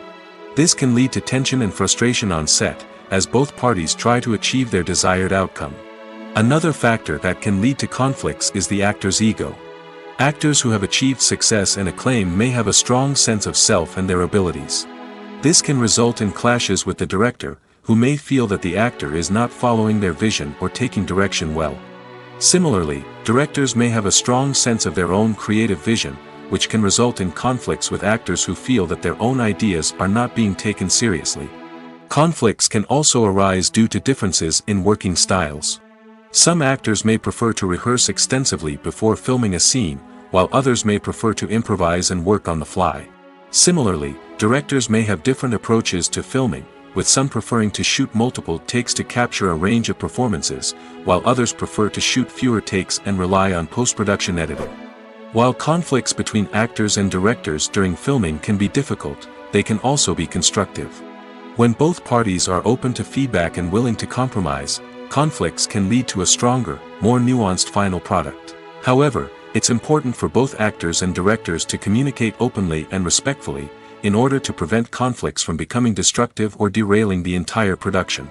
S1: This can lead to tension and frustration on set, as both parties try to achieve their desired outcome. Another factor that can lead to conflicts is the actor's ego. Actors who have achieved success and acclaim may have a strong sense of self and their abilities. This can result in clashes with the director, who may feel that the actor is not following their vision or taking direction well. Similarly, directors may have a strong sense of their own creative vision, which can result in conflicts with actors who feel that their own ideas are not being taken seriously. Conflicts can also arise due to differences in working styles. Some actors may prefer to rehearse extensively before filming a scene, while others may prefer to improvise and work on the fly. Similarly, directors may have different approaches to filming, with some preferring to shoot multiple takes to capture a range of performances, while others prefer to shoot fewer takes and rely on post-production editing. While conflicts between actors and directors during filming can be difficult, they can also be constructive. When both parties are open to feedback and willing to compromise, conflicts can lead to a stronger, more nuanced final product. However, it's important for both actors and directors to communicate openly and respectfully, in order to prevent conflicts from becoming destructive or derailing the entire production.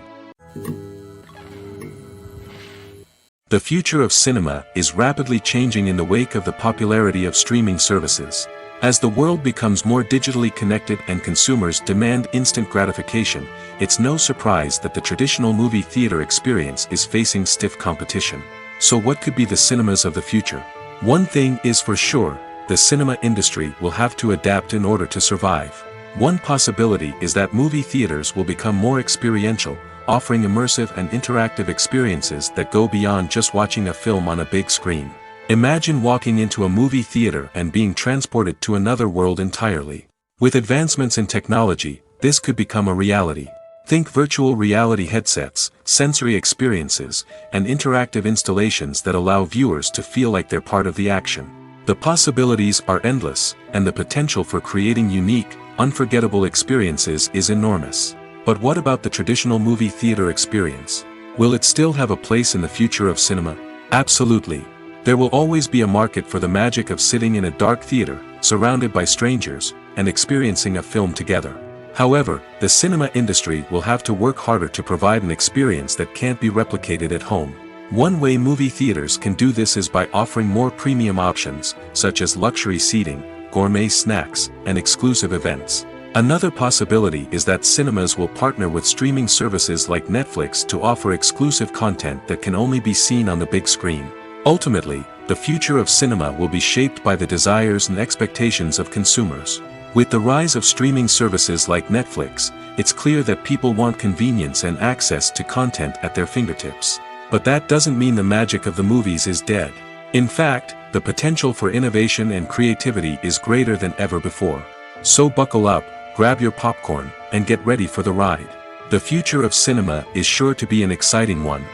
S1: The future of cinema is rapidly changing in the wake of the popularity of streaming services. As the world becomes more digitally connected and consumers demand instant gratification, it's no surprise that the traditional movie theater experience is facing stiff competition. So what could be the cinemas of the future? One thing is for sure, the cinema industry will have to adapt in order to survive. One possibility is that movie theaters will become more experiential, offering immersive and interactive experiences that go beyond just watching a film on a big screen. Imagine walking into a movie theater and being transported to another world entirely. With advancements in technology, this could become a reality. Think virtual reality headsets, sensory experiences, and interactive installations that allow viewers to feel like they're part of the action. The possibilities are endless, and the potential for creating unique, unforgettable experiences is enormous. But what about the traditional movie theater experience? Will it still have a place in the future of cinema? Absolutely. There will always be a market for the magic of sitting in a dark theater, surrounded by strangers, and experiencing a film together. However, the cinema industry will have to work harder to provide an experience that can't be replicated at home. One way movie theaters can do this is by offering more premium options, such as luxury seating, gourmet snacks, and exclusive events. Another possibility is that cinemas will partner with streaming services like Netflix to offer exclusive content that can only be seen on the big screen. Ultimately, the future of cinema will be shaped by the desires and expectations of consumers. With the rise of streaming services like Netflix, it's clear that people want convenience and access to content at their fingertips. But that doesn't mean the magic of the movies is dead. In fact, the potential for innovation and creativity is greater than ever before. So buckle up, grab your popcorn, and get ready for the ride. The future of cinema is sure to be an exciting one.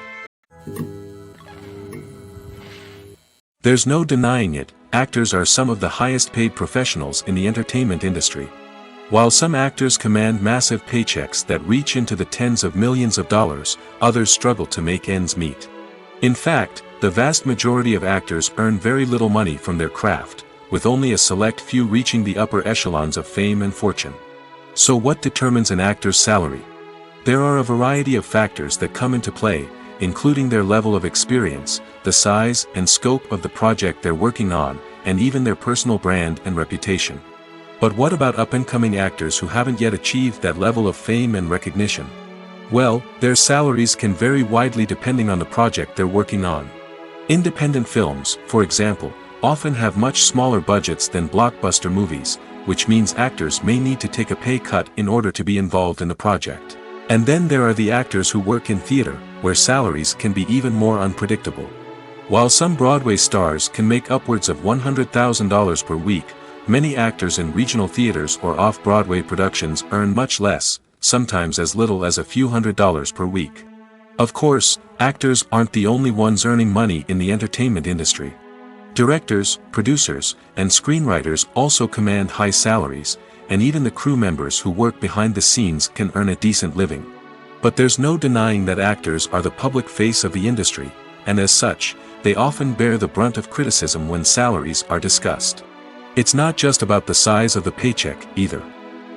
S1: There's no denying it, actors are some of the highest paid professionals in the entertainment industry. While some actors command massive paychecks that reach into the tens of millions of dollars, others struggle to make ends meet. In fact, the vast majority of actors earn very little money from their craft, with only a select few reaching the upper echelons of fame and fortune. So what determines an actor's salary? There are a variety of factors that come into play, including their level of experience, the size and scope of the project they're working on, and even their personal brand and reputation. But what about up-and-coming actors who haven't yet achieved that level of fame and recognition? Well, their salaries can vary widely depending on the project they're working on. Independent films, for example, often have much smaller budgets than blockbuster movies, which means actors may need to take a pay cut in order to be involved in the project. And then there are the actors who work in theater, where salaries can be even more unpredictable. While some Broadway stars can make upwards of $100,000 per week, many actors in regional theaters or off-Broadway productions earn much less, sometimes as little as a few $100s per week. Of course, actors aren't the only ones earning money in the entertainment industry. Directors, producers, and screenwriters also command high salaries, and even the crew members who work behind the scenes can earn a decent living. But there's no denying that actors are the public face of the industry, and as such, they often bear the brunt of criticism when salaries are discussed. It's not just about the size of the paycheck, either.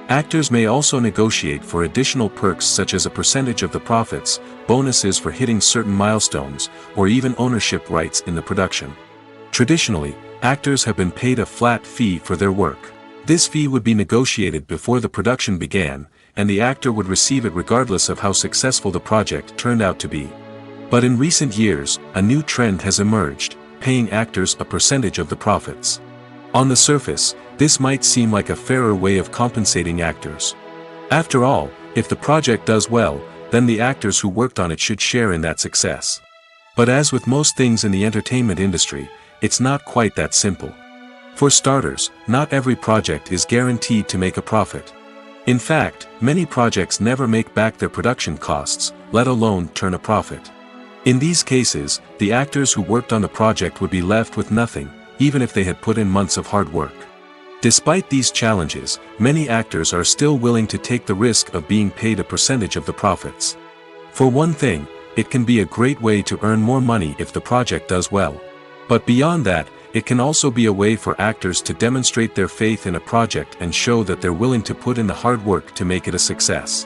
S1: Actors may also negotiate for additional perks such as a percentage of the profits, bonuses for hitting certain milestones, or even ownership rights in the production. Traditionally, actors have been paid a flat fee for their work. This fee would be negotiated before the production began, and the actor would receive it regardless of how successful the project turned out to be. But in recent years, a new trend has emerged, paying actors a percentage of the profits. On the surface, this might seem like a fairer way of compensating actors. After all, if the project does well, then the actors who worked on it should share in that success. But as with most things in the entertainment industry, it's not quite that simple. For starters, not every project is guaranteed to make a profit. In fact, many projects never make back their production costs, let alone turn a profit. In these cases, the actors who worked on the project would be left with nothing, even if they had put in months of hard work. Despite these challenges, many actors are still willing to take the risk of being paid a percentage of the profits. For one thing, it can be a great way to earn more money if the project does well. But beyond that, it can also be a way for actors to demonstrate their faith in a project and show that they're willing to put in the hard work to make it a success.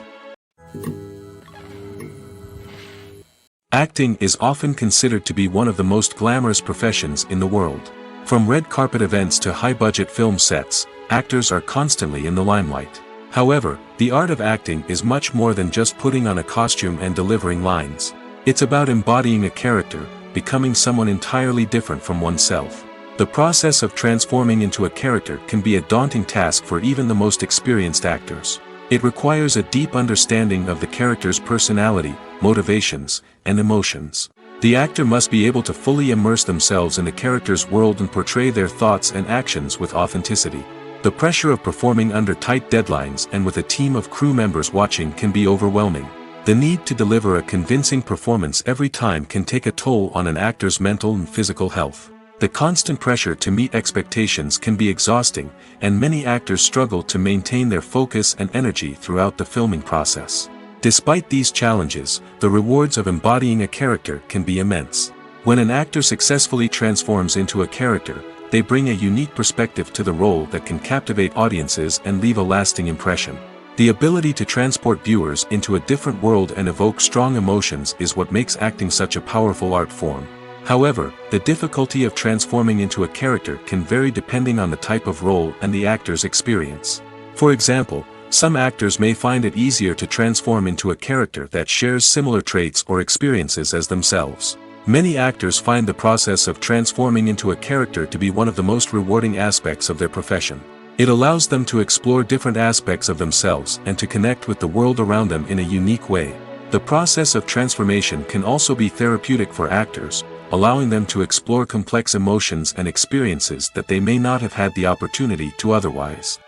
S1: Acting is often considered to be one of the most glamorous professions in the world. From red carpet events to high-budget film sets, actors are constantly in the limelight. However, the art of acting is much more than just putting on a costume and delivering lines. It's about embodying a character, becoming someone entirely different from oneself. The process of transforming into a character can be a daunting task for even the most experienced actors. It requires a deep understanding of the character's personality, motivations, and emotions. The actor must be able to fully immerse themselves in the character's world and portray their thoughts and actions with authenticity. The pressure of performing under tight deadlines and with a team of crew members watching can be overwhelming. The need to deliver a convincing performance every time can take a toll on an actor's mental and physical health. The constant pressure to meet expectations can be exhausting, and many actors struggle to maintain their focus and energy throughout the filming process. Despite these challenges, the rewards of embodying a character can be immense. When an actor successfully transforms into a character, they bring a unique perspective to the role that can captivate audiences and leave a lasting impression. The ability to transport viewers into a different world and evoke strong emotions is what makes acting such a powerful art form. However, the difficulty of transforming into a character can vary depending on the type of role and the actor's experience. For example, some actors may find it easier to transform into a character that shares similar traits or experiences as themselves. Many actors find the process of transforming into a character to be one of the most rewarding aspects of their profession. It allows them to explore different aspects of themselves and to connect with the world around them in a unique way. The process of transformation can also be therapeutic for actors, allowing them to explore complex emotions and experiences that they may not have had the opportunity to otherwise.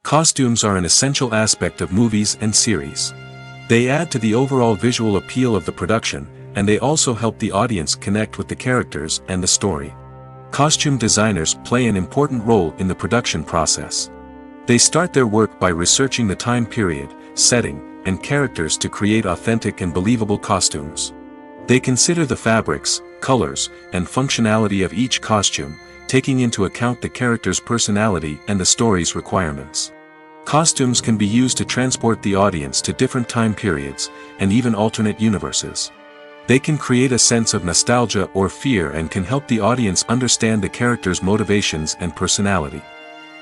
S1: Costumes are an essential aspect of movies and series. They add to the overall visual appeal of the production, and they also help the audience connect with the characters and the story. Costume designers play an important role in the production process. They start their work by researching the time period, setting, and characters to create authentic and believable costumes. They consider the fabrics, colors, and functionality of each costume, taking into account the character's personality and the story's requirements. Costumes can be used to transport the audience to different time periods, and even alternate universes. They can create a sense of nostalgia or fear and can help the audience understand the character's motivations and personality.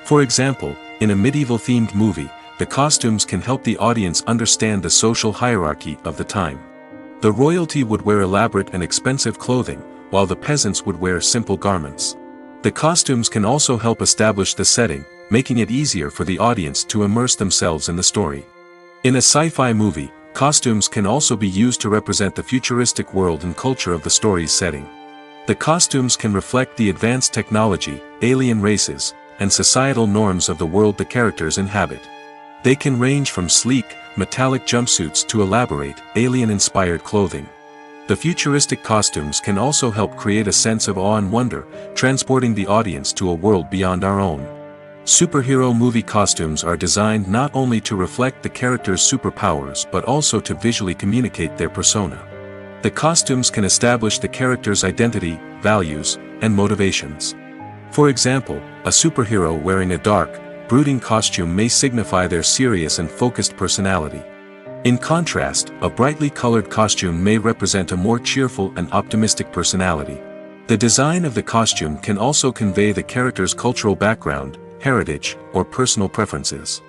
S1: For example, in a medieval-themed movie, the costumes can help the audience understand the social hierarchy of the time. The royalty would wear elaborate and expensive clothing, while the peasants would wear simple garments. The costumes can also help establish the setting, making it easier for the audience to immerse themselves in the story. In a sci-fi movie, costumes can also be used to represent the futuristic world and culture of the story's setting. The costumes can reflect the advanced technology, alien races, and societal norms of the world the characters inhabit. They can range from sleek, metallic jumpsuits to elaborate, alien-inspired clothing. The futuristic costumes can also help create a sense of awe and wonder, transporting the audience to a world beyond our own. Superhero movie costumes are designed not only to reflect the character's superpowers but also to visually communicate their persona. The costumes can establish the character's identity, values, and motivations. For example, a superhero wearing a dark, brooding costume may signify their serious and focused personality. In contrast, a brightly colored costume may represent a more cheerful and optimistic personality. The design of the costume can also convey the character's cultural background, heritage, or personal preferences.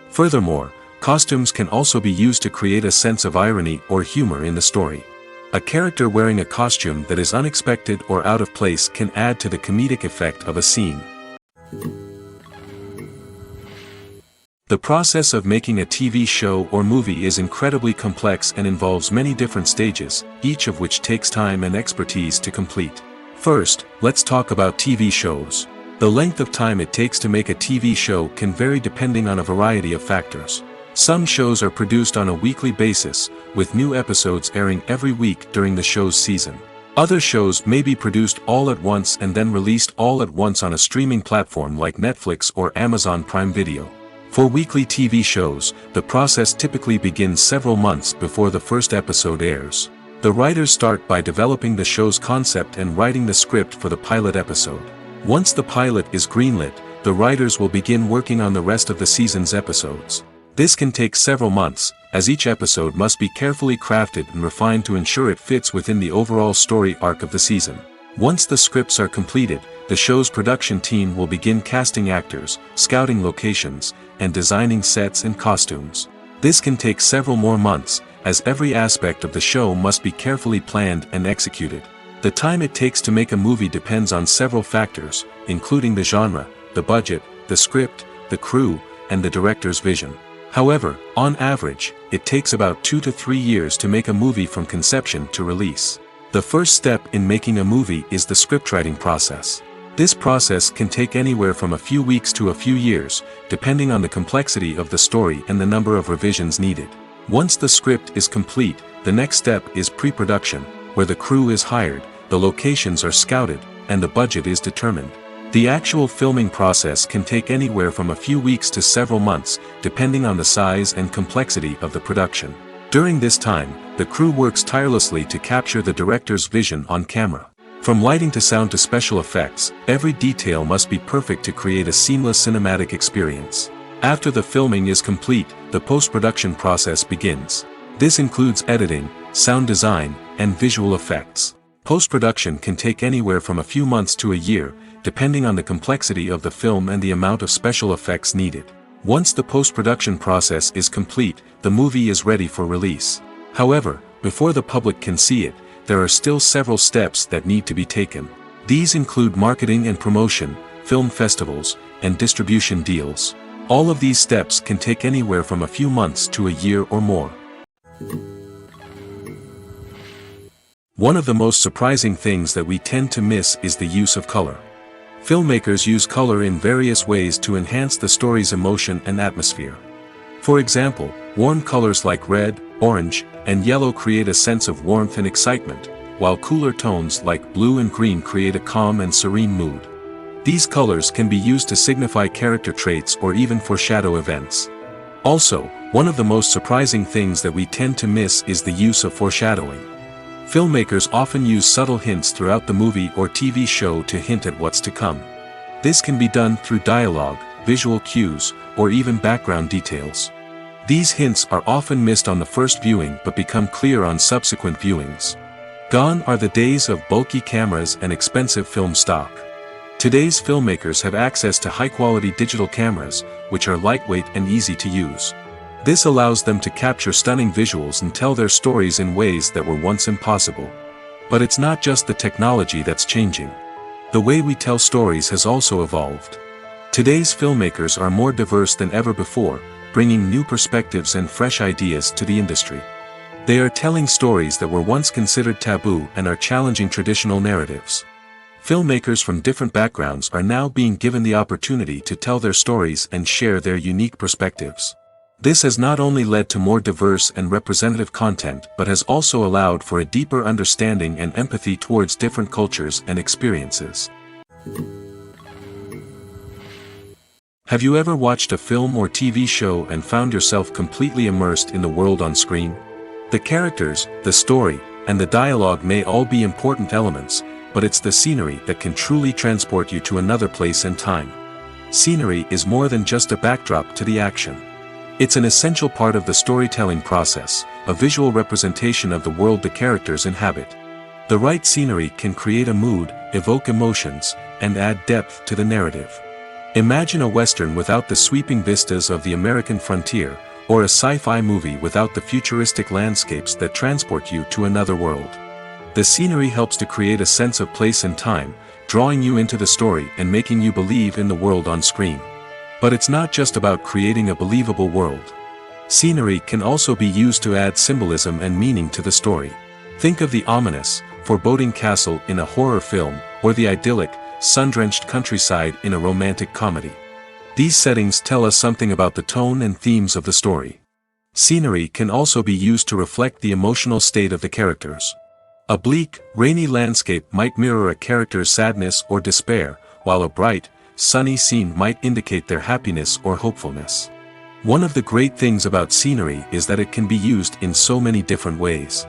S1: Furthermore, costumes can also be used to create a sense of irony or humor in the story. A character wearing a costume that is unexpected or out of place can add to the comedic effect of a scene. The process of making a TV show or movie is incredibly complex and involves many different stages, each of which takes time and expertise to complete. First, let's talk about TV shows. The length of time it takes to make a TV show can vary depending on a variety of factors. Some shows are produced on a weekly basis, with new episodes airing every week during the show's season. Other shows may be produced all at once and then released all at once on a streaming platform like Netflix or Amazon Prime Video. For weekly TV shows, the process typically begins several months before the first episode airs. The writers start by developing the show's concept and writing the script for the pilot episode. Once the pilot is greenlit, the writers will begin working on the rest of the season's episodes. This can take several months, as each episode must be carefully crafted and refined to ensure it fits within the overall story arc of the season. Once the scripts are completed, the show's production team will begin casting actors, scouting locations, and designing sets and costumes. This can take several more months, as every aspect of the show must be carefully planned and executed. The time it takes to make a movie depends on several factors, including the genre, the budget, the script, the crew, and the director's vision. However, on average, it takes about 2 to 3 years to make a movie from conception to release. The first step in making a movie is the scriptwriting process. This process can take anywhere from a few weeks to a few years, depending on the complexity of the story and the number of revisions needed. Once the script is complete, the next step is pre-production, where the crew is hired, the locations are scouted, and the budget is determined. The actual filming process can take anywhere from a few weeks to several months, depending on the size and complexity of the production. During this time, the crew works tirelessly to capture the director's vision on camera. From lighting to sound to special effects, every detail must be perfect to create a seamless cinematic experience. After the filming is complete, the post-production process begins. This includes editing, sound design, and visual effects. Post-production can take anywhere from a few months to a year, depending on the complexity of the film and the amount of special effects needed. Once the post-production process is complete, the movie is ready for release. However, before the public can see it, there are still several steps that need to be taken. These include marketing and promotion, film festivals, and distribution deals. All of these steps can take anywhere from a few months to a year or more. One of the most surprising things that we tend to miss is the use of color. Filmmakers use color in various ways to enhance the story's emotion and atmosphere. For example, warm colors like red, orange, and yellow create a sense of warmth and excitement, while cooler tones like blue and green create a calm and serene mood. These colors can be used to signify character traits or even foreshadow events. Also, one of the most surprising things that we tend to miss is the use of foreshadowing. Filmmakers often use subtle hints throughout the movie or TV show to hint at what's to come. This can be done through dialogue, visual cues, or even background details. These hints are often missed on the first viewing but become clear on subsequent viewings. Gone are the days of bulky cameras and expensive film stock. Today's filmmakers have access to high-quality digital cameras, which are lightweight and easy to use. This allows them to capture stunning visuals and tell their stories in ways that were once impossible. But it's not just the technology that's changing. The way we tell stories has also evolved. Today's filmmakers are more diverse than ever before, bringing new perspectives and fresh ideas to the industry. They are telling stories that were once considered taboo and are challenging traditional narratives. Filmmakers from different backgrounds are now being given the opportunity to tell their stories and share their unique perspectives. This has not only led to more diverse and representative content but has also allowed for a deeper understanding and empathy towards different cultures and experiences. Have you ever watched a film or TV show and found yourself completely immersed in the world on screen? The characters, the story, and the dialogue may all be important elements, but it's the scenery that can truly transport you to another place and time. Scenery is more than just a backdrop to the action. It's an essential part of the storytelling process, a visual representation of the world the characters inhabit. The right scenery can create a mood, evoke emotions, and add depth to the narrative. Imagine a Western without the sweeping vistas of the American frontier, or a sci-fi movie without the futuristic landscapes that transport you to another world. The scenery helps to create a sense of place and time, drawing you into the story and making you believe in the world on screen. But it's not just about creating a believable world. Scenery can also be used to add symbolism and meaning to the story. Think of the ominous, foreboding castle in a horror film, or the idyllic, sun-drenched countryside in a romantic comedy. These settings tell us something about the tone and themes of the story. Scenery can also be used to reflect the emotional state of the characters. A bleak, rainy landscape might mirror a character's sadness or despair, while a bright, sunny scene might indicate their happiness or hopefulness. One of the great things about scenery is that it can be used in so many different ways.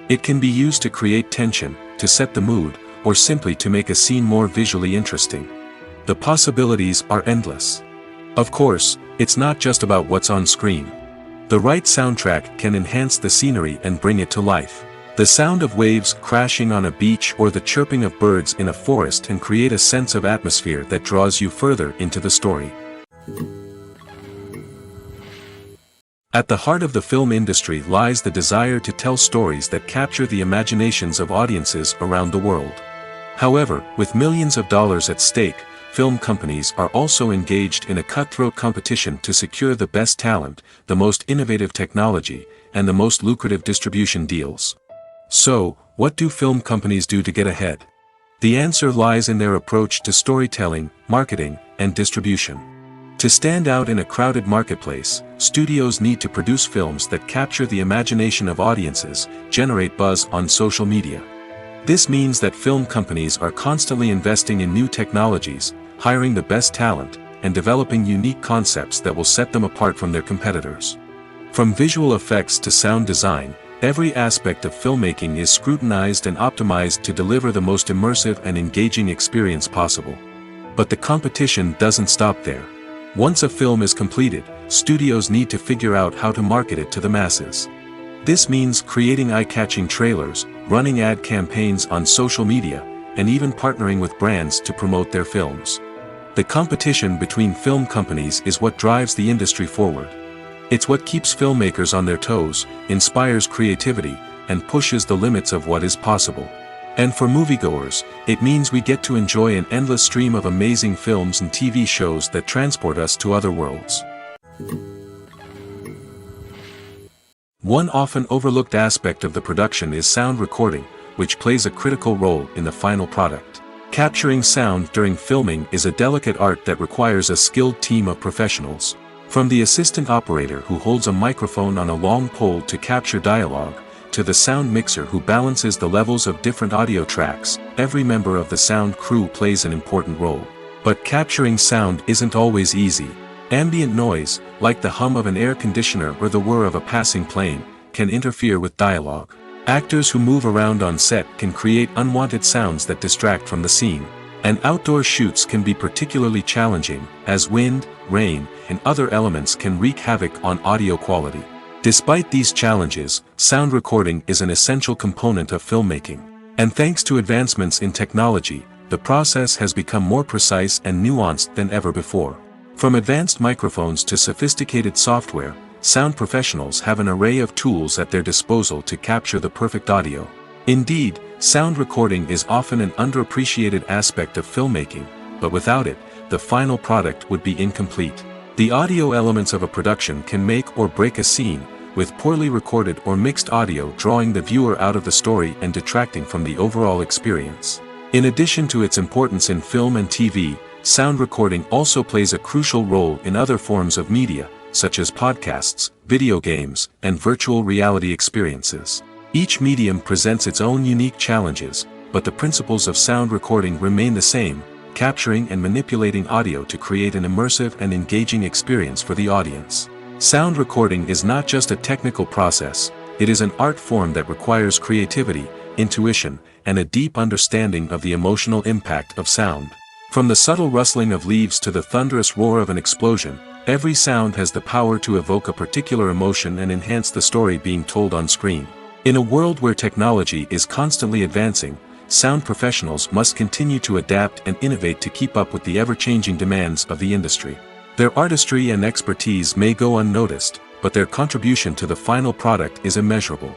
S1: It can be used to create tension, to set the mood, or simply to make a scene more visually interesting. The possibilities are endless. Of course, it's not just about what's on screen. The right soundtrack can enhance the scenery and bring it to life. The sound of waves crashing on a beach or the chirping of birds in a forest can create a sense of atmosphere that draws you further into the story. At the heart of the film industry lies the desire to tell stories that capture the imaginations of audiences around the world. However, with millions of dollars at stake, film companies are also engaged in a cutthroat competition to secure the best talent, the most innovative technology, and the most lucrative distribution deals. So, what do film companies do to get ahead? The answer lies in their approach to storytelling, marketing, and distribution. To stand out in a crowded marketplace, studios need to produce films that capture the imagination of audiences, generate buzz on social media, This means that film companies are constantly investing in new technologies, hiring the best talent, and developing unique concepts that will set them apart from their competitors. From visual effects to sound design, every aspect of filmmaking is scrutinized and optimized to deliver the most immersive and engaging experience possible. But the competition doesn't stop there. Once a film is completed, studios need to figure out how to market it to the masses. This means creating eye-catching trailers, running ad campaigns on social media, and even partnering with brands to promote their films. The competition between film companies is what drives the industry forward. It's what keeps filmmakers on their toes, inspires creativity, and pushes the limits of what is possible. And for moviegoers, it means we get to enjoy an endless stream of amazing films and TV shows that transport us to other worlds. One often overlooked aspect of the production is sound recording, which plays a critical role in the final product. Capturing sound during filming is a delicate art that requires a skilled team of professionals. From the assistant operator who holds a microphone on a long pole to capture dialogue, to the sound mixer who balances the levels of different audio tracks, every member of the sound crew plays an important role. But capturing sound isn't always easy. Ambient noise, like the hum of an air conditioner or the whir of a passing plane, can interfere with dialogue. Actors who move around on set can create unwanted sounds that distract from the scene. And outdoor shoots can be particularly challenging, as wind, rain, and other elements can wreak havoc on audio quality. Despite these challenges, sound recording is an essential component of filmmaking. And thanks to advancements in technology, the process has become more precise and nuanced than ever before. From advanced microphones to sophisticated software, sound professionals have an array of tools at their disposal to capture the perfect audio. Indeed, sound recording is often an underappreciated aspect of filmmaking, but without it, the final product would be incomplete. The audio elements of a production can make or break a scene, with poorly recorded or mixed audio drawing the viewer out of the story and detracting from the overall experience. In addition to its importance in film and TV, sound recording also plays a crucial role in other forms of media, such as podcasts, video games, and virtual reality experiences. Each medium presents its own unique challenges, but the principles of sound recording remain the same, capturing and manipulating audio to create an immersive and engaging experience for the audience. Sound recording is not just a technical process, it is an art form that requires creativity, intuition, and a deep understanding of the emotional impact of sound. From the subtle rustling of leaves to the thunderous roar of an explosion, every sound has the power to evoke a particular emotion and enhance the story being told on screen. In a world where technology is constantly advancing, sound professionals must continue to adapt and innovate to keep up with the ever-changing demands of the industry. Their artistry and expertise may go unnoticed, but their contribution to the final product is immeasurable.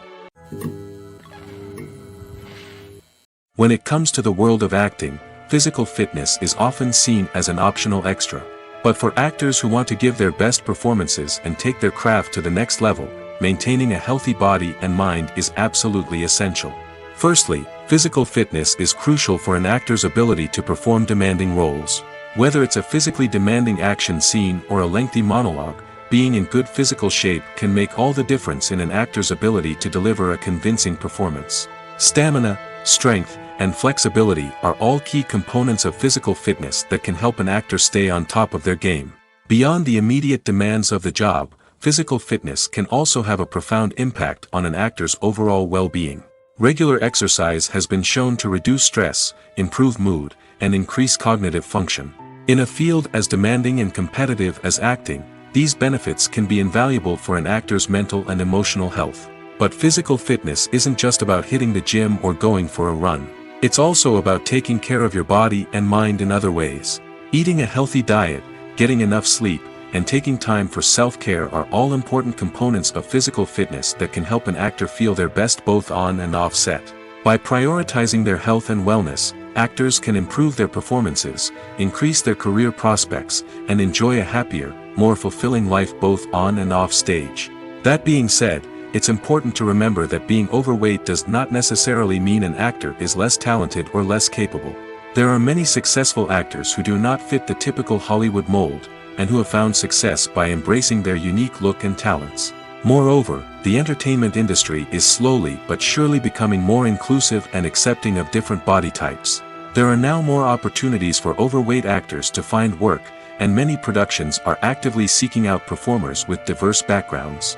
S1: When it comes to the world of acting, physical fitness is often seen as an optional extra. But for actors who want to give their best performances and take their craft to the next level, maintaining a healthy body and mind is absolutely essential. Firstly, physical fitness is crucial for an actor's ability to perform demanding roles. Whether it's a physically demanding action scene or a lengthy monologue, being in good physical shape can make all the difference in an actor's ability to deliver a convincing performance. Stamina, strength, and flexibility are all key components of physical fitness that can help an actor stay on top of their game. Beyond the immediate demands of the job, physical fitness can also have a profound impact on an actor's overall well-being. Regular exercise has been shown to reduce stress, improve mood, and increase cognitive function. In a field as demanding and competitive as acting, these benefits can be invaluable for an actor's mental and emotional health. But physical fitness isn't just about hitting the gym or going for a run. It's also about taking care of your body and mind in other ways. Eating a healthy diet, getting enough sleep, and taking time for self-care are all important components of physical fitness that can help an actor feel their best both on and off set. By prioritizing their health and wellness, actors can improve their performances, increase their career prospects, and enjoy a happier, more fulfilling life both on and off stage. That being said, it's important to remember that being overweight does not necessarily mean an actor is less talented or less capable. There are many successful actors who do not fit the typical Hollywood mold, and who have found success by embracing their unique look and talents. Moreover, the entertainment industry is slowly but surely becoming more inclusive and accepting of different body types. There are now more opportunities for overweight actors to find work, and many productions are actively seeking out performers with diverse backgrounds.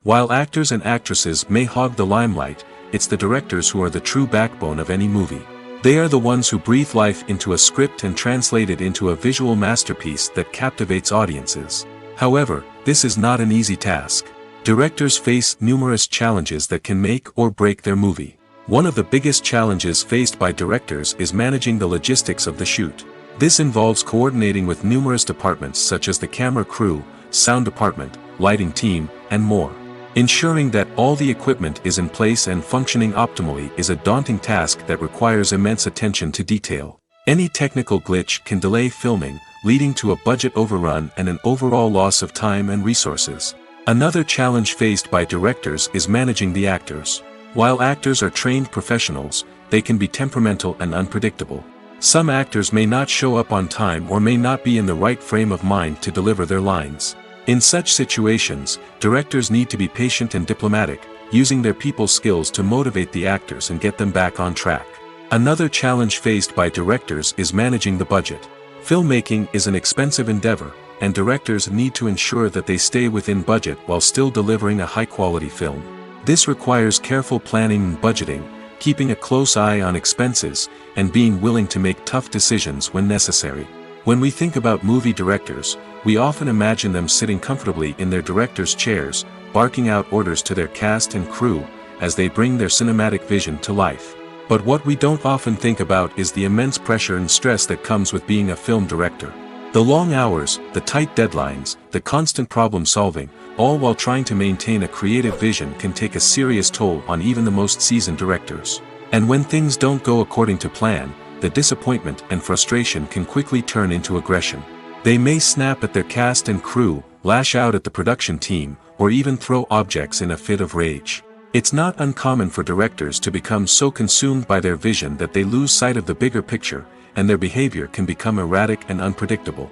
S1: While actors and actresses may hog the limelight, it's the directors who are the true backbone of any movie. They are the ones who breathe life into a script and translate it into a visual masterpiece that captivates audiences. However, this is not an easy task. Directors face numerous challenges that can make or break their movie. One of the biggest challenges faced by directors is managing the logistics of the shoot. This involves coordinating with numerous departments such as the camera crew, sound department, lighting team, and more. Ensuring that all the equipment is in place and functioning optimally is a daunting task that requires immense attention to detail. Any technical glitch can delay filming, leading to a budget overrun and an overall loss of time and resources. Another challenge faced by directors is managing the actors. While actors are trained professionals, they can be temperamental and unpredictable. Some actors may not show up on time or may not be in the right frame of mind to deliver their lines. In such situations, directors need to be patient and diplomatic, using their people skills to motivate the actors and get them back on track. Another challenge faced by directors is managing the budget. Filmmaking is an expensive endeavor, and directors need to ensure that they stay within budget while still delivering a high-quality film. This requires careful planning and budgeting, keeping a close eye on expenses, and being willing to make tough decisions when necessary. When we think about movie directors, we often imagine them sitting comfortably in their director's chairs, barking out orders to their cast and crew, as they bring their cinematic vision to life. But what we don't often think about is the immense pressure and stress that comes with being a film director. The long hours, the tight deadlines, the constant problem solving, all while trying to maintain a creative vision can take a serious toll on even the most seasoned directors. And when things don't go according to plan, the disappointment and frustration can quickly turn into aggression. They may snap at their cast and crew, lash out at the production team, or even throw objects in a fit of rage. It's not uncommon for directors to become so consumed by their vision that they lose sight of the bigger picture, and their behavior can become erratic and unpredictable.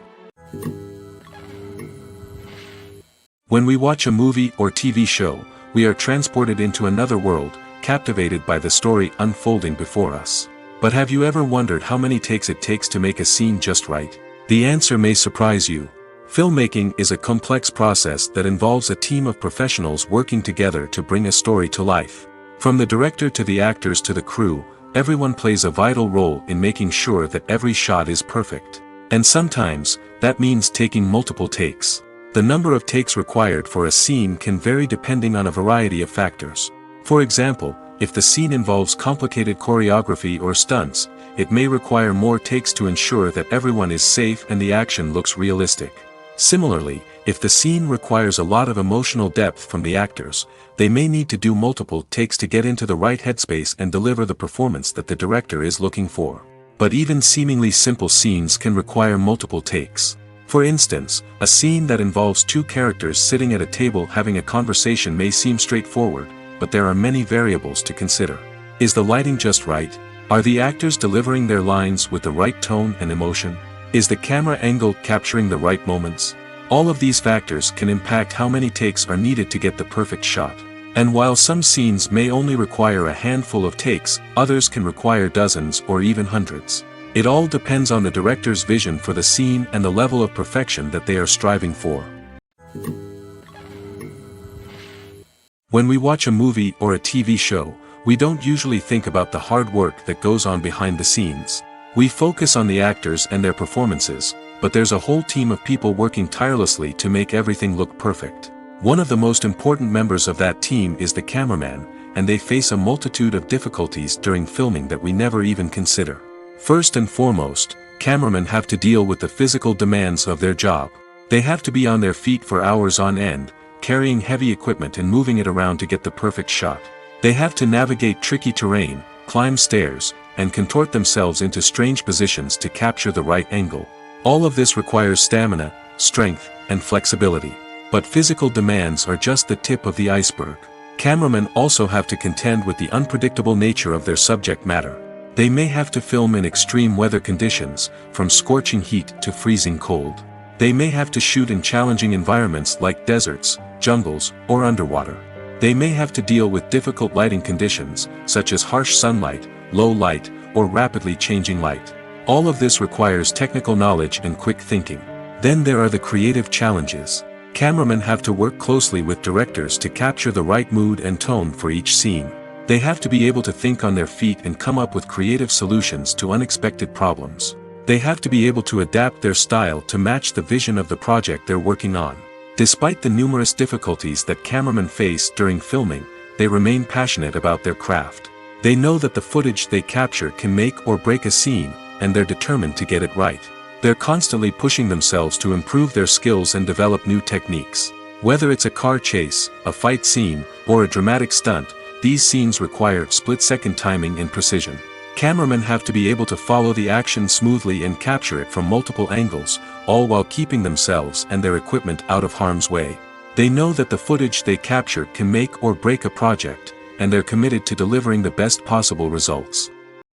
S1: When we watch a movie or TV show, we are transported into another world, captivated by the story unfolding before us. But have you ever wondered how many takes it takes to make a scene just right? The answer may surprise you. Filmmaking is a complex process that involves a team of professionals working together to bring a story to life. From the director to the actors to the crew, everyone plays a vital role in making sure that every shot is perfect. And sometimes, that means taking multiple takes. The number of takes required for a scene can vary depending on a variety of factors. For example, if the scene involves complicated choreography or stunts, it may require more takes to ensure that everyone is safe and the action looks realistic. Similarly, if the scene requires a lot of emotional depth from the actors, they may need to do multiple takes to get into the right headspace and deliver the performance that the director is looking for. But even seemingly simple scenes can require multiple takes. For instance, a scene that involves two characters sitting at a table having a conversation may seem straightforward, but there are many variables to consider. Is the lighting just right? Are the actors delivering their lines with the right tone and emotion? Is the camera angle capturing the right moments? All of these factors can impact how many takes are needed to get the perfect shot. And while some scenes may only require a handful of takes, others can require dozens or even hundreds. It all depends on the director's vision for the scene and the level of perfection that they are striving for. When we watch a movie or a TV show, we don't usually think about the hard work that goes on behind the scenes. We focus on the actors and their performances, but there's a whole team of people working tirelessly to make everything look perfect. One of the most important members of that team is the cameraman, and they face a multitude of difficulties during filming that we never even consider. First and foremost, cameramen have to deal with the physical demands of their job. They have to be on their feet for hours on end, carrying heavy equipment and moving it around to get the perfect shot. They have to navigate tricky terrain, climb stairs, and contort themselves into strange positions to capture the right angle. All of this requires stamina, strength, and flexibility. But physical demands are just the tip of the iceberg. Cameramen also have to contend with the unpredictable nature of their subject matter. They may have to film in extreme weather conditions, from scorching heat to freezing cold. They may have to shoot in challenging environments like deserts, jungles, or underwater. They may have to deal with difficult lighting conditions, such as harsh sunlight, low light, or rapidly changing light. All of this requires technical knowledge and quick thinking. Then there are the creative challenges. Cameramen have to work closely with directors to capture the right mood and tone for each scene. They have to be able to think on their feet and come up with creative solutions to unexpected problems. They have to be able to adapt their style to match the vision of the project they're working on. Despite the numerous difficulties that cameramen face during filming, they remain passionate about their craft. They know that the footage they capture can make or break a scene, and they're determined to get it right. They're constantly pushing themselves to improve their skills and develop new techniques. Whether it's a car chase, a fight scene, or a dramatic stunt, these scenes require split-second timing and precision. Cameramen have to be able to follow the action smoothly and capture it from multiple angles, all while keeping themselves and their equipment out of harm's way. They know that the footage they capture can make or break a project, and they're committed to delivering the best possible results.